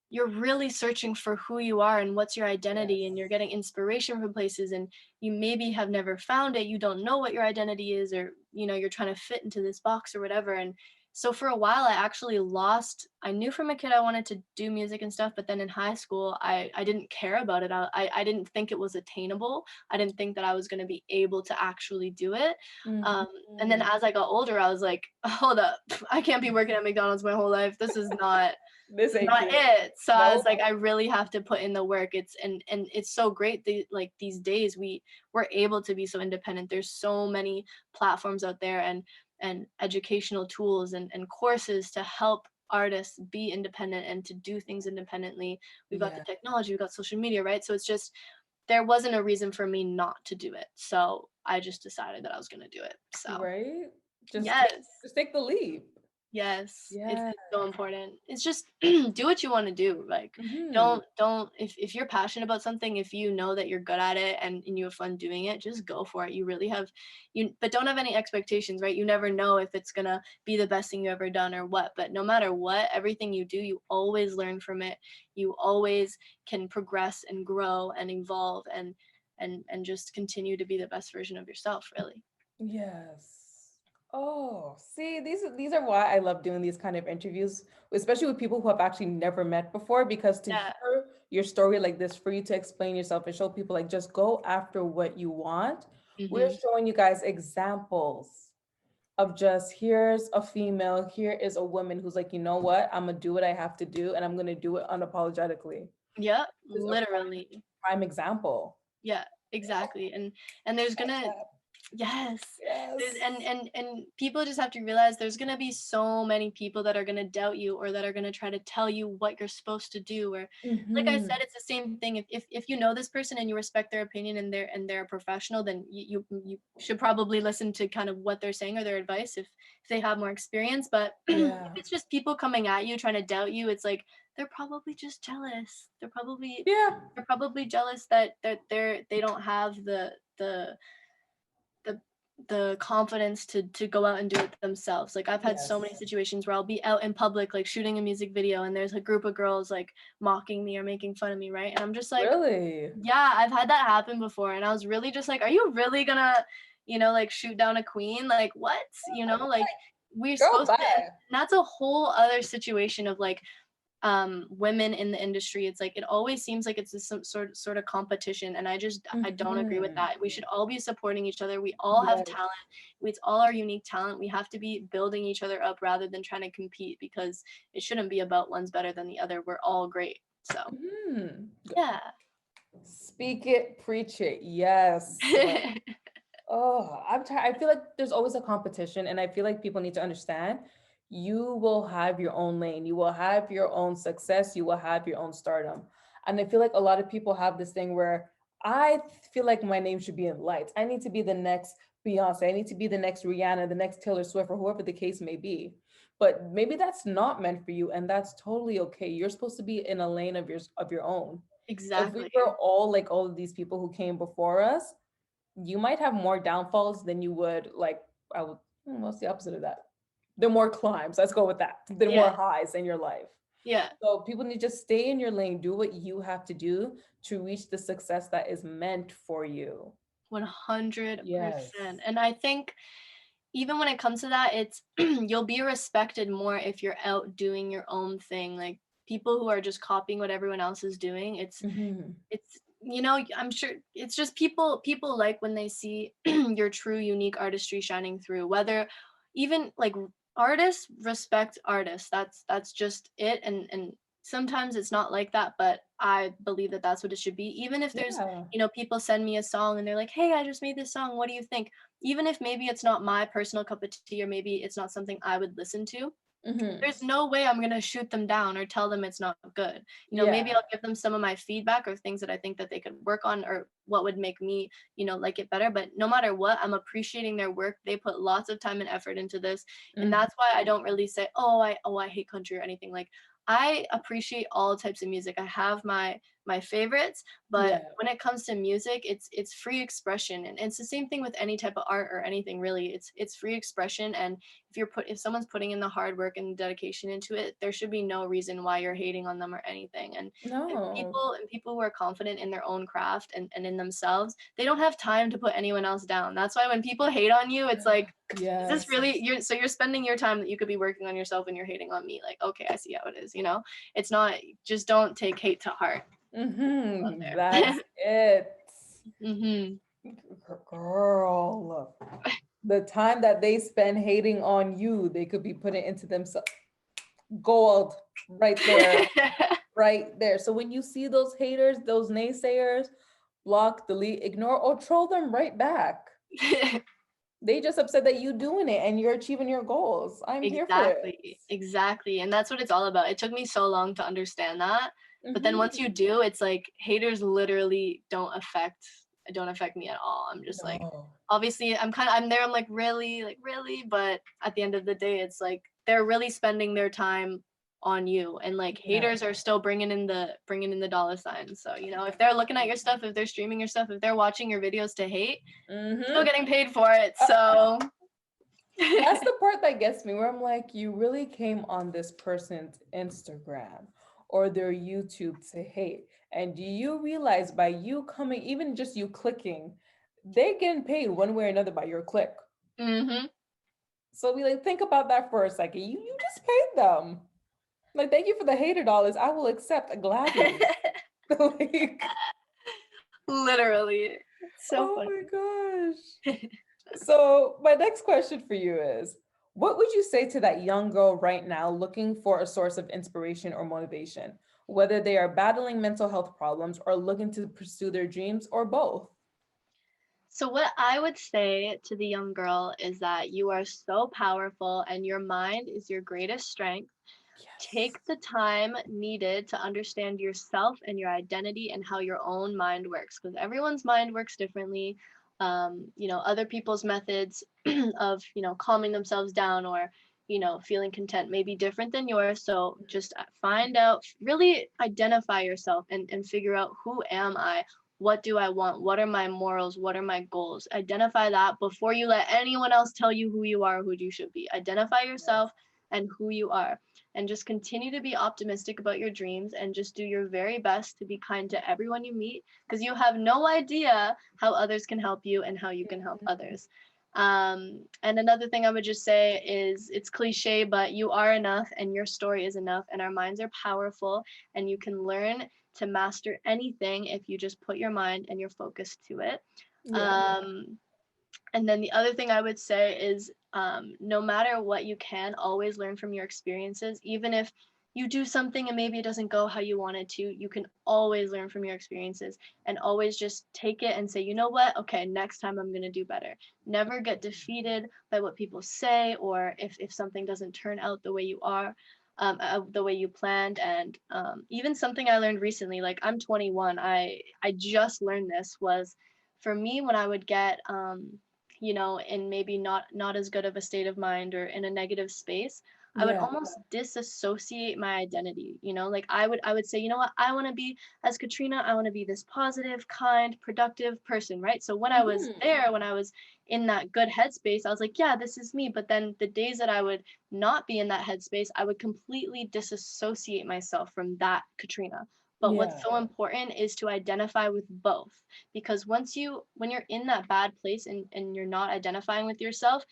[SPEAKER 2] you're really searching for who you are and what's your identity, and
[SPEAKER 1] Yes.
[SPEAKER 2] you're getting inspiration from places, and you maybe have never found it, you don't know what your identity is, or you know, you're trying to fit into this box or whatever. And so for a while I actually lost, I knew from a kid I wanted to do music and stuff, but then in high school I didn't care about it. I didn't think it was attainable. I didn't think that I was going to be able to actually do it. um, and then
[SPEAKER 1] Mhm.
[SPEAKER 2] as I got older, I was like, hold up, I can't be working at McDonald's my whole life. This is not
[SPEAKER 1] This ain't
[SPEAKER 2] not
[SPEAKER 1] cute.
[SPEAKER 2] it. So I was
[SPEAKER 1] Nope.
[SPEAKER 2] like, I really have to put in the work. It's and it's so great, like these days we're able to be so independent. There's so many platforms out there, and educational tools and courses to help artists be independent and to do things independently. We've got the
[SPEAKER 1] Yeah.
[SPEAKER 2] technology, we've got social media, right? So it's just, there wasn't a reason for me not to do it. So I just decided that I was going to do it. So
[SPEAKER 1] Right? Just take
[SPEAKER 2] yes.
[SPEAKER 1] just take the leap.
[SPEAKER 2] Yes,
[SPEAKER 1] Yeah.
[SPEAKER 2] it's so important. It's just do what you want to do. Like
[SPEAKER 1] Mhm.
[SPEAKER 2] don't if you're passionate about something, if you know that you're good at it and you have fun doing it, just go for it. You really have you but don't have any expectations, right? You never know if it's going to be the best thing you ever done or what. But no matter what, everything you do, you always learn from it. You always can progress and grow and evolve and just continue to be the best version of yourself, really.
[SPEAKER 1] Yes. Oh, see, these are why I love doing these kind of interviews, especially with people who have actually never met before, because to
[SPEAKER 2] Yeah.
[SPEAKER 1] hear your story like this, for you to explain yourself and show people like just go after what you want. We're
[SPEAKER 2] Mhm.
[SPEAKER 1] showing you guys examples of just here's a female, here is a woman who's like, you know what, I'm gonna do what I have to do and I'm gonna do it unapologetically.
[SPEAKER 2] Yeah,
[SPEAKER 1] This is a
[SPEAKER 2] literally.
[SPEAKER 1] prime example.
[SPEAKER 2] Yeah, exactly. And there's gonna, yes. There's
[SPEAKER 1] Yes.
[SPEAKER 2] and people just have to realize there's gonna be so many people that are gonna doubt you, or that are gonna try to tell you what you're supposed to do. Or like I
[SPEAKER 1] Hmm.
[SPEAKER 2] said, it's the same thing. If you know this person and you respect their opinion, and they're a professional, then you should probably listen to kind of what they're saying or their advice if they have more experience. But if
[SPEAKER 1] Yeah.
[SPEAKER 2] it's just people coming at you trying to doubt you, it's like they're probably just jealous.
[SPEAKER 1] Yeah.
[SPEAKER 2] They're probably jealous that they don't have the the confidence to go out and do it themselves. Like I've had so many
[SPEAKER 1] Yes.
[SPEAKER 2] situations where I'll be out in public like shooting a music video, and there's a group of girls like mocking me or making fun of me, right? And I'm just like,
[SPEAKER 1] Really?
[SPEAKER 2] yeah, I've had that happen before, and I was really just like, are you really gonna, you know, like shoot down a queen? Like what? You know, like we're
[SPEAKER 1] Girl,
[SPEAKER 2] supposed to, and
[SPEAKER 1] bye.
[SPEAKER 2] that's a whole other situation of like women in the industry. It's like it always seems like it's some sort of competition, and I don't agree with
[SPEAKER 1] Mhm.
[SPEAKER 2] that. We should all be supporting each other. We all have
[SPEAKER 1] Yes.
[SPEAKER 2] talent. It's all our unique talent. We have to be building each other up rather than trying to compete, because it shouldn't be about one's better than the other. We're all great. So
[SPEAKER 1] Mhm.
[SPEAKER 2] yeah.
[SPEAKER 1] Speak it, preach it. Yes. Oh, I'm tired. I feel like there's always a competition, and I feel like people need to understand you will have your own lane, you will have your own success, you will have your own stardom. And I feel like a lot of people have this thing where I feel like my name should be in lights. I need to be the next Beyonce, I need to be the next Rihanna, the next Taylor Swift, or whoever the case may be. But maybe that's not meant for you, and that's totally okay. You're supposed to be in a lane of your own. If we
[SPEAKER 2] Exactly.
[SPEAKER 1] were all like all of these people who came before us, you might have more downfalls than you would like I would what's the opposite of that? There are more climbs. Let's go with that. There are more
[SPEAKER 2] Yeah.
[SPEAKER 1] highs in your life.
[SPEAKER 2] Yeah.
[SPEAKER 1] So people need to just stay in your lane, do what you have to do to reach the success that is meant for you.
[SPEAKER 2] 100%.
[SPEAKER 1] Yes.
[SPEAKER 2] And I think even when it comes to that, it's you'll be respected more if you're out doing your own thing. Like people who are just copying what everyone else is doing,
[SPEAKER 1] Hmm.
[SPEAKER 2] it's I'm sure it's just people like when they see your true unique artistry shining through, whether even like artists respect artists. That's just it. And sometimes it's not like that, but I believe that that's what it should be. Even if there's
[SPEAKER 1] Yeah.
[SPEAKER 2] people send me a song and they're like, hey, I just made this song, what do you think? Even if maybe it's not my personal cup of tea, or maybe it's not something I would listen to,
[SPEAKER 1] Hmm.
[SPEAKER 2] there's no way I'm gonna shoot them down or tell them it's not good. Maybe
[SPEAKER 1] Yeah.
[SPEAKER 2] I'll give them some of my feedback or things that I think that they could work on, or what would make me, like it better. But no matter what, I'm appreciating their work. They put lots of time and effort into this. And
[SPEAKER 1] Mhm.
[SPEAKER 2] that's why I don't really say, I hate country or anything. Like I appreciate all types of music. I have my favorites, but
[SPEAKER 1] Yeah.
[SPEAKER 2] when it comes to music, it's free expression. And it's the same thing with any type of art or anything really. It's free expression, and if someone's putting in the hard work and dedication into it, there should be no reason why you're hating on them or anything. And
[SPEAKER 1] No.
[SPEAKER 2] people who are confident in their own craft and in themselves, they don't have time to put anyone else down. That's why when people hate on you, it's like, is this
[SPEAKER 1] Yes.
[SPEAKER 2] really you're spending your time that you could be working on yourself and you're hating on me? Like, okay, I see how it is. It's not, just don't take hate to heart out there.
[SPEAKER 1] That's it.
[SPEAKER 2] Hmm.
[SPEAKER 1] Girl, the time that they spend hating on you, they could be putting into themselves. Gold right there, right there. So when you see those haters, those naysayers, block, delete, ignore, or troll them right back. They just upset that you doing it and you're achieving your goals. I'm here for it.
[SPEAKER 2] Exactly. And that's what it's all about. It took me so long to understand that. But then once you
[SPEAKER 1] Mhm.
[SPEAKER 2] do, it's like haters literally don't affect me at all. I'm just like,
[SPEAKER 1] No.
[SPEAKER 2] obviously I'm there, I'm like really, but at the end of the day, it's like they're really spending their time on you, and like
[SPEAKER 1] Yeah.
[SPEAKER 2] haters are still bringing in the dollar signs. So, if they're looking at your stuff, if they're streaming your stuff, if they're watching your videos to hate, still
[SPEAKER 1] Mm-hmm.
[SPEAKER 2] getting paid for it. So
[SPEAKER 1] That's the part that gets me, where I'm like, you really came on this person's Instagram or their YouTube to hate. And do you realize by you coming, even just you clicking, they're getting paid one way or another by your click.
[SPEAKER 2] mhm.
[SPEAKER 1] So we like think about that for a second. You just paid them. Like, thank you for the hater dollars. I will accept gladly. Like,
[SPEAKER 2] Literally. It's so
[SPEAKER 1] oh
[SPEAKER 2] funny.
[SPEAKER 1] my gosh. So, my next question for you is, what would you say to that young girl right now looking for a source of inspiration or motivation, whether they are battling mental health problems or looking to pursue their dreams or both?
[SPEAKER 2] So, what I would say to the young girl is that you are so powerful and your mind is your greatest strength.
[SPEAKER 1] Yes.
[SPEAKER 2] Take the time needed to understand yourself and your identity and how your own mind works, because everyone's mind works differently. Other people's methods of, calming themselves down or, feeling content may be different than yours. So just find out, really identify yourself and figure out, who am I? What do I want? What are my morals? What are my goals? Identify that before you let anyone else tell you who you are, who you should be. Identify yourself and who you are, and just continue to be optimistic about your dreams and just do your very best to be kind to everyone you meet, because you have no idea how others can help you and how you can help others. And another thing I would just say is, it's cliche, but you are enough and your story is enough, and our minds are powerful, and you can learn to master anything if you just put your mind and your focus to it.
[SPEAKER 1] Yeah.
[SPEAKER 2] Um, and then the other thing I would say is, no matter what, you can always learn from your experiences. Even if you do something and maybe it doesn't go how you wanted to, you can always learn from your experiences and always just take it and say, you know what? Okay, next time I'm going to do better. Never get defeated by what people say, or if something doesn't turn out the way you are. The way you planned. And even something I learned recently, like I'm 21, I just learned this, was for me when I would get in maybe not as good of a state of mind or in a negative space, I would
[SPEAKER 1] Yeah.
[SPEAKER 2] almost disassociate my identity, like I would say, you know what, I want to be, as Katrina, I want to be this positive, kind, productive person, right? So when I was
[SPEAKER 1] Mhm.
[SPEAKER 2] there, when I was in that good headspace, I was like, yeah, this is me. But then the days that I would not be in that headspace, I would completely disassociate myself from that Katrina. But what's
[SPEAKER 1] Yeah.
[SPEAKER 2] so important is to identify with both, because when you're in that bad place and you're not identifying with yourself,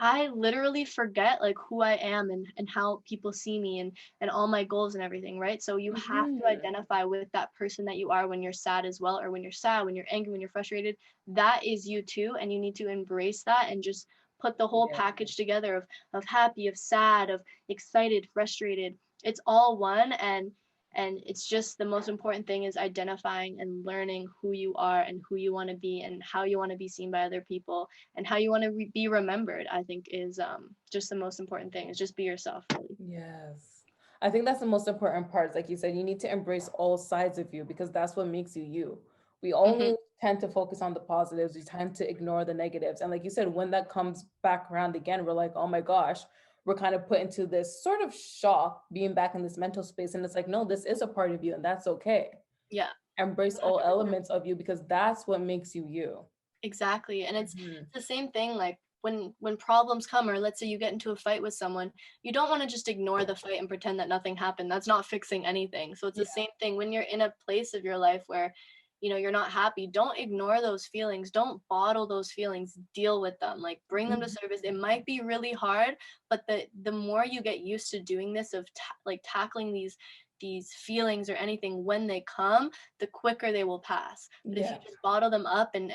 [SPEAKER 2] I literally forget like who I am and how people see me and all my goals and everything, right? So you have
[SPEAKER 1] Mhm.
[SPEAKER 2] to identify with that person that you are when you're sad as well, or when you're sad, when you're angry, when you're frustrated. That is you too, and you need to embrace that and just put the whole
[SPEAKER 1] Yeah.
[SPEAKER 2] package together of happy, of sad, of excited, frustrated. It's all one, and it's just the most important thing is identifying and learning who you are and who you want to be and how you want to be seen by other people and how you want to be remembered. I think is just the most important thing is just be yourself, really.
[SPEAKER 1] Yes. I think that's the most important part. Like you said, you need to embrace all sides of you because that's what makes you you. We
[SPEAKER 2] Hmm.
[SPEAKER 1] only tend to focus on the positives, we tend to ignore the negatives. And like you said, when that comes back around again, we're like, oh my gosh, we're kind of put into this sort of shock being back in this mental space. And it's like, no, this is a part of you, and that's okay.
[SPEAKER 2] Yeah,
[SPEAKER 1] Embrace all
[SPEAKER 2] 100%.
[SPEAKER 1] elements of you because that's what makes you you.
[SPEAKER 2] Exactly. And it's
[SPEAKER 1] Mhm.
[SPEAKER 2] the same thing, like when problems come, or let's say you get into a fight with someone, you don't want to just ignore the fight and pretend that nothing happened. That's not fixing anything. So it's the
[SPEAKER 1] Yeah.
[SPEAKER 2] same thing when you're in a place of your life where you're not happy. Don't ignore those feelings. Don't bottle those feelings. Deal with them. Like bring them to
[SPEAKER 1] Mhm.
[SPEAKER 2] surface. It might be really hard, but the more you get used to doing this, of like tackling these feelings or anything when they come, the quicker they will pass. But if you
[SPEAKER 1] Yeah.
[SPEAKER 2] just bottle them up and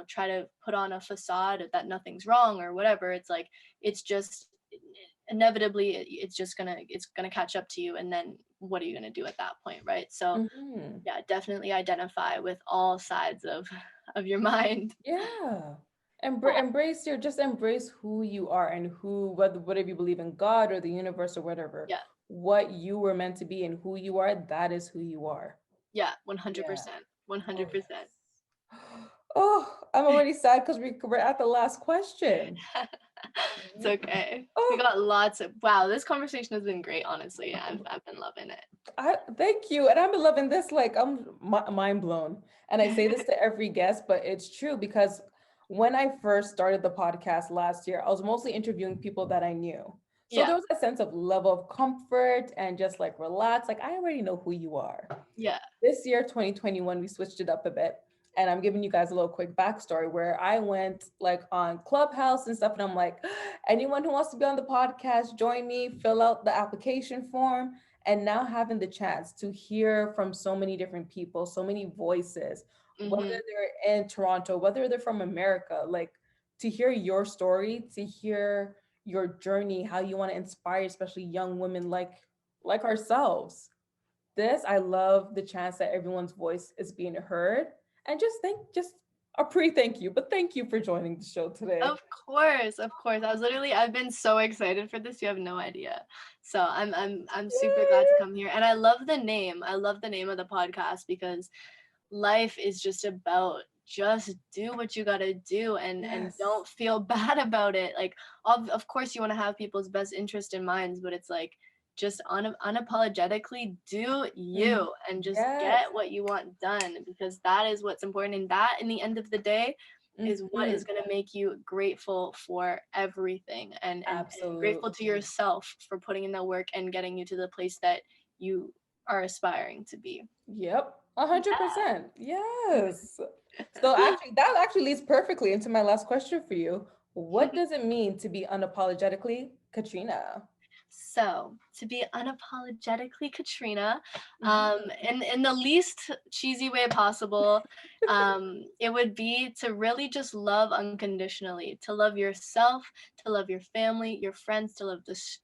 [SPEAKER 2] try to put on a facade that nothing's wrong or whatever, it's like it's just inevitably it's gonna catch up to you, and then what are you gonna do at that point, right? So
[SPEAKER 1] Mhm.
[SPEAKER 2] yeah, definitely identify with all sides of your mind.
[SPEAKER 1] Yeah.
[SPEAKER 2] Yeah,
[SPEAKER 1] Embrace your just embrace who you are and who whatever you believe in God or the universe or whatever.
[SPEAKER 2] yeah,
[SPEAKER 1] What you were meant to be and who you are, that is who you are.
[SPEAKER 2] yeah,
[SPEAKER 1] Yeah.
[SPEAKER 2] 100%,
[SPEAKER 1] Oh
[SPEAKER 2] 100%.
[SPEAKER 1] yes. Oh, I'm already sad because we're at the last question.
[SPEAKER 2] It's okay. We
[SPEAKER 1] Oh,
[SPEAKER 2] got lots of wow. This conversation has been great. Honestly, I've been loving
[SPEAKER 1] I thank you. And I've been loving this. Like I'm mind blown. And I say this
[SPEAKER 2] it.
[SPEAKER 1] to every guest, but it's true because when I first started the podcast last year, I was mostly interviewing people that I knew. So
[SPEAKER 2] Yeah,
[SPEAKER 1] there was a sense of level of comfort and just like relax. Like I already know who you are.
[SPEAKER 2] yeah,
[SPEAKER 1] This year, 2021, we switched it up a bit. And I'm giving you guys a little quick backstory where I went like on Clubhouse and stuff. And I'm like, anyone who wants to be on the podcast, join me, fill out the application form. And now having the chance to hear from so many different people, so many voices, whether
[SPEAKER 2] mm-hmm,
[SPEAKER 1] they're in Toronto, whether they're from America, like to hear your story, to hear your journey, how you want to inspire, especially young women like ourselves. This, I love the chance that everyone's voice is being heard. And just a pre-thank you, but thank you for joining the show today.
[SPEAKER 2] of course, of course. I've been so excited for this. You have no idea. So I'm super glad to
[SPEAKER 1] Yay!
[SPEAKER 2] come here, and I love the name. I love the name of the podcast because life is just about just do what you gotta do and
[SPEAKER 1] Yes.
[SPEAKER 2] don't feel bad about it. Like of course you want to have people's best interest in mind, but it's like just unapologetically do
[SPEAKER 1] Mhm.
[SPEAKER 2] you and just
[SPEAKER 1] Yes.
[SPEAKER 2] get what you want done, because that is what's important, and that in the end of the day is what
[SPEAKER 1] Mhm.
[SPEAKER 2] is going to make you grateful for everything, and grateful to
[SPEAKER 1] Absolutely.
[SPEAKER 2] yourself for putting in the work and getting you to the place that you are aspiring to be.
[SPEAKER 1] Yep. 100%. Yes. So actually, that actually leads perfectly into my last question for you. What does it mean to be unapologetically Katrina?
[SPEAKER 2] So, to be unapologetically Katrina,
[SPEAKER 1] Mhm.
[SPEAKER 2] in the least cheesy way possible, it would be to really just love unconditionally, to love yourself, to love your family, your friends, to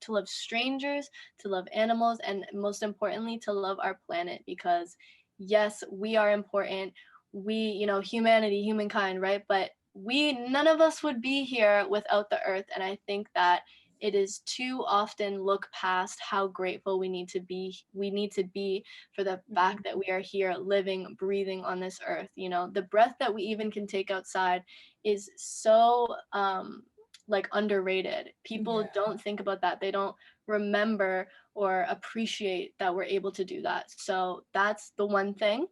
[SPEAKER 2] love strangers, to love animals, and most importantly, to love our planet. Because yes, we are important. We, humanity, humankind, right? But none of us would be here without the earth, and I think that it is too often look past how grateful we need to be for the
[SPEAKER 1] Mhm.
[SPEAKER 2] fact that we are here living, breathing on this earth. The breath that we even can take outside is so like underrated. People
[SPEAKER 1] Yeah.
[SPEAKER 2] don't think about that. They don't remember or appreciate that we're able to do that. So that's the one thing.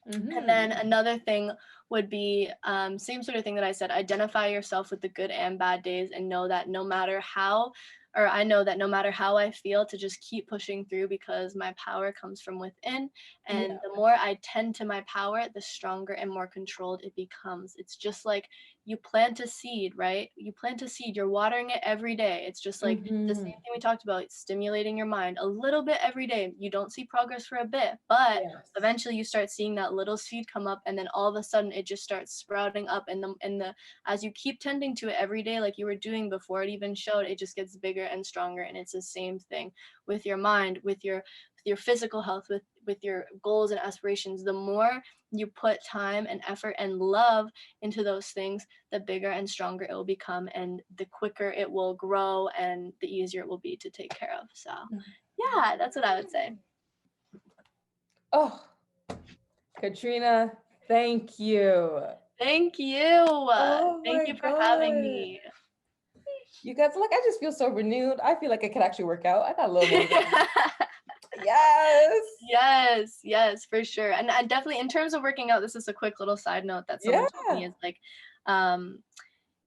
[SPEAKER 2] And then another thing would be same sort of thing that I said, identify yourself with the good and bad days, and know that no matter how, or I know that no matter how I feel, to just keep pushing through, because my power comes from within. And
[SPEAKER 1] Yeah.
[SPEAKER 2] the more I tend to my power, the stronger and more controlled it becomes. It's just like you plant a seed, right? You plant a seed, you're watering it every day. It's just like the same thing we talked about, stimulating your mind a little bit every day. You don't see progress for a bit, but
[SPEAKER 1] Yes.
[SPEAKER 2] eventually you start seeing that little seed come up, and then all of a sudden it just starts sprouting up, and the as you keep tending to it every day, like you were doing before it even showed, it just gets bigger and stronger. And it's the same thing with your mind, with your physical health, with your goals and aspirations. The more you put time and effort and love into those things, the bigger and stronger it will become, and the quicker it will grow, and the easier it will be to take care of. So yeah, that's what I would say.
[SPEAKER 1] Oh, Katrina, thank you.
[SPEAKER 2] Thank you.
[SPEAKER 1] Oh
[SPEAKER 2] Thank
[SPEAKER 1] my
[SPEAKER 2] you for having
[SPEAKER 1] God.
[SPEAKER 2] me.
[SPEAKER 1] You guys, like, I just feel so renewed. I feel like I could actually work out. I got a little motivation. Yes.
[SPEAKER 2] Yes, for sure. And definitely in terms of working out, this is a quick little side note that someone told me,
[SPEAKER 1] Yeah.
[SPEAKER 2] is like, um,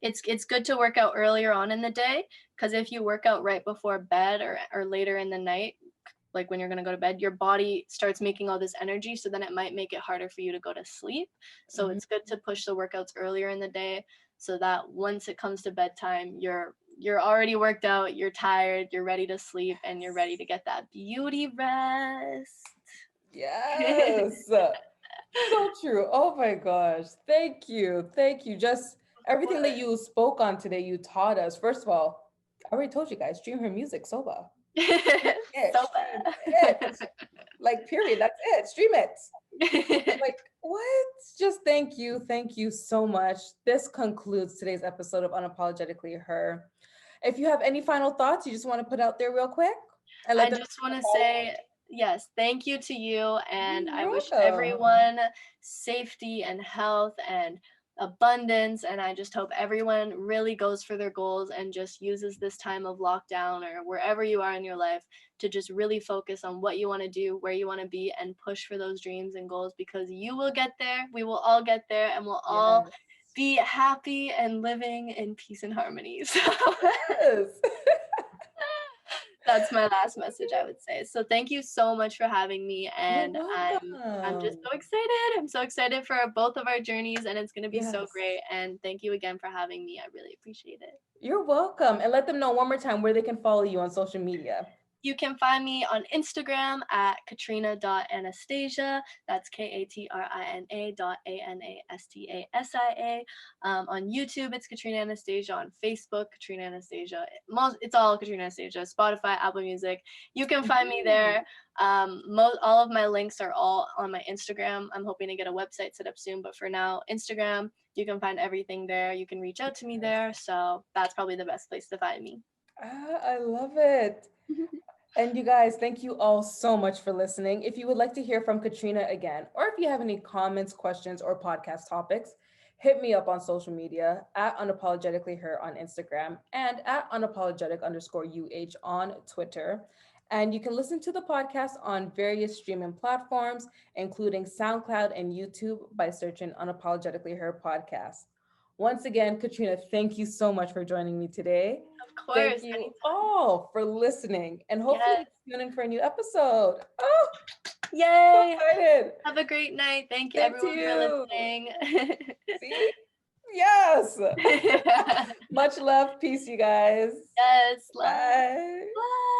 [SPEAKER 2] it's good to work out earlier on in the day, because if you work out right before bed, or later in the night, like when you're going to go to bed, your body starts making all this energy, so then it might make it harder for you to go to sleep. So
[SPEAKER 1] Mhm.
[SPEAKER 2] it's good to push the workouts earlier in the day, so that once it comes to bedtime, you're already worked out, you're tired, you're ready to sleep, and you're ready to get that beauty rest.
[SPEAKER 1] Yes. So true. Oh my gosh. Thank you. Thank you. Just everything that you spoke on today, you taught us. First of all, I already told you guys, stream her music, Soba. Stream it.
[SPEAKER 2] Soba.
[SPEAKER 1] Like, period. That's it. Stream it. Like, what? Just thank you. Thank you so much. This concludes today's episode of Unapologetically Her. If you have any final thoughts you just want to put out there real quick and let
[SPEAKER 2] I
[SPEAKER 1] them
[SPEAKER 2] just want to
[SPEAKER 1] follow.
[SPEAKER 2] say, yes, thank you to you. And I
[SPEAKER 1] You're
[SPEAKER 2] wish
[SPEAKER 1] welcome.
[SPEAKER 2] everyone safety and health and abundance. And I just hope everyone really goes for their goals and just uses this time of lockdown, or wherever you are in your life, to just really focus on what you want to do, where you want to be, and push for those dreams and goals, because you will get there. We will all get there, and we'll all
[SPEAKER 1] Yes.
[SPEAKER 2] be happy and living in peace and harmony. So
[SPEAKER 1] Yes.
[SPEAKER 2] that's my last message, I would say. So thank you so much for having me,
[SPEAKER 1] You're
[SPEAKER 2] and I'm just
[SPEAKER 1] welcome.
[SPEAKER 2] so excited. I'm so excited for both of our journeys, and it's going to be so
[SPEAKER 1] Yes.
[SPEAKER 2] great. And thank you again for having me. I really appreciate it.
[SPEAKER 1] You're welcome. And let them know one more time where they can follow you on social media.
[SPEAKER 2] You can find me on Instagram at Katrina.Anastasia. That's Katrina.Anastasia. On YouTube, it's Katrina Anastasia. On Facebook, Katrina Anastasia. It's all Katrina Anastasia. Spotify, Apple Music. You can find me there. All of my links are all on my Instagram. I'm hoping to get a website set up soon, but for now, Instagram. You can find everything there. You can reach out to me there. So that's probably the best place to find me.
[SPEAKER 1] I love it. And you guys, thank you all so much for listening. If you would like to hear from Katrina again, or if you have any comments, questions, or podcast topics, hit me up on social media at Unapologetically Her on Instagram and at unapologetic_UH on Twitter. And you can listen to the podcast on various streaming platforms, including SoundCloud and YouTube, by searching Unapologetically Her podcast. Once again, Katrina, thank you so much for joining me today.
[SPEAKER 2] Of
[SPEAKER 1] Thank
[SPEAKER 2] course,
[SPEAKER 1] you
[SPEAKER 2] anytime.
[SPEAKER 1] all for listening, and hopefully
[SPEAKER 2] Yes.
[SPEAKER 1] tune in for a new episode. Oh, so
[SPEAKER 2] Yay.
[SPEAKER 1] excited.
[SPEAKER 2] Have a great night. Thank you
[SPEAKER 1] Same to
[SPEAKER 2] everyone for
[SPEAKER 1] you.
[SPEAKER 2] listening.
[SPEAKER 1] See? Yes. Much love. Peace, you guys.
[SPEAKER 2] Yes, love.
[SPEAKER 1] Bye.
[SPEAKER 2] Bye.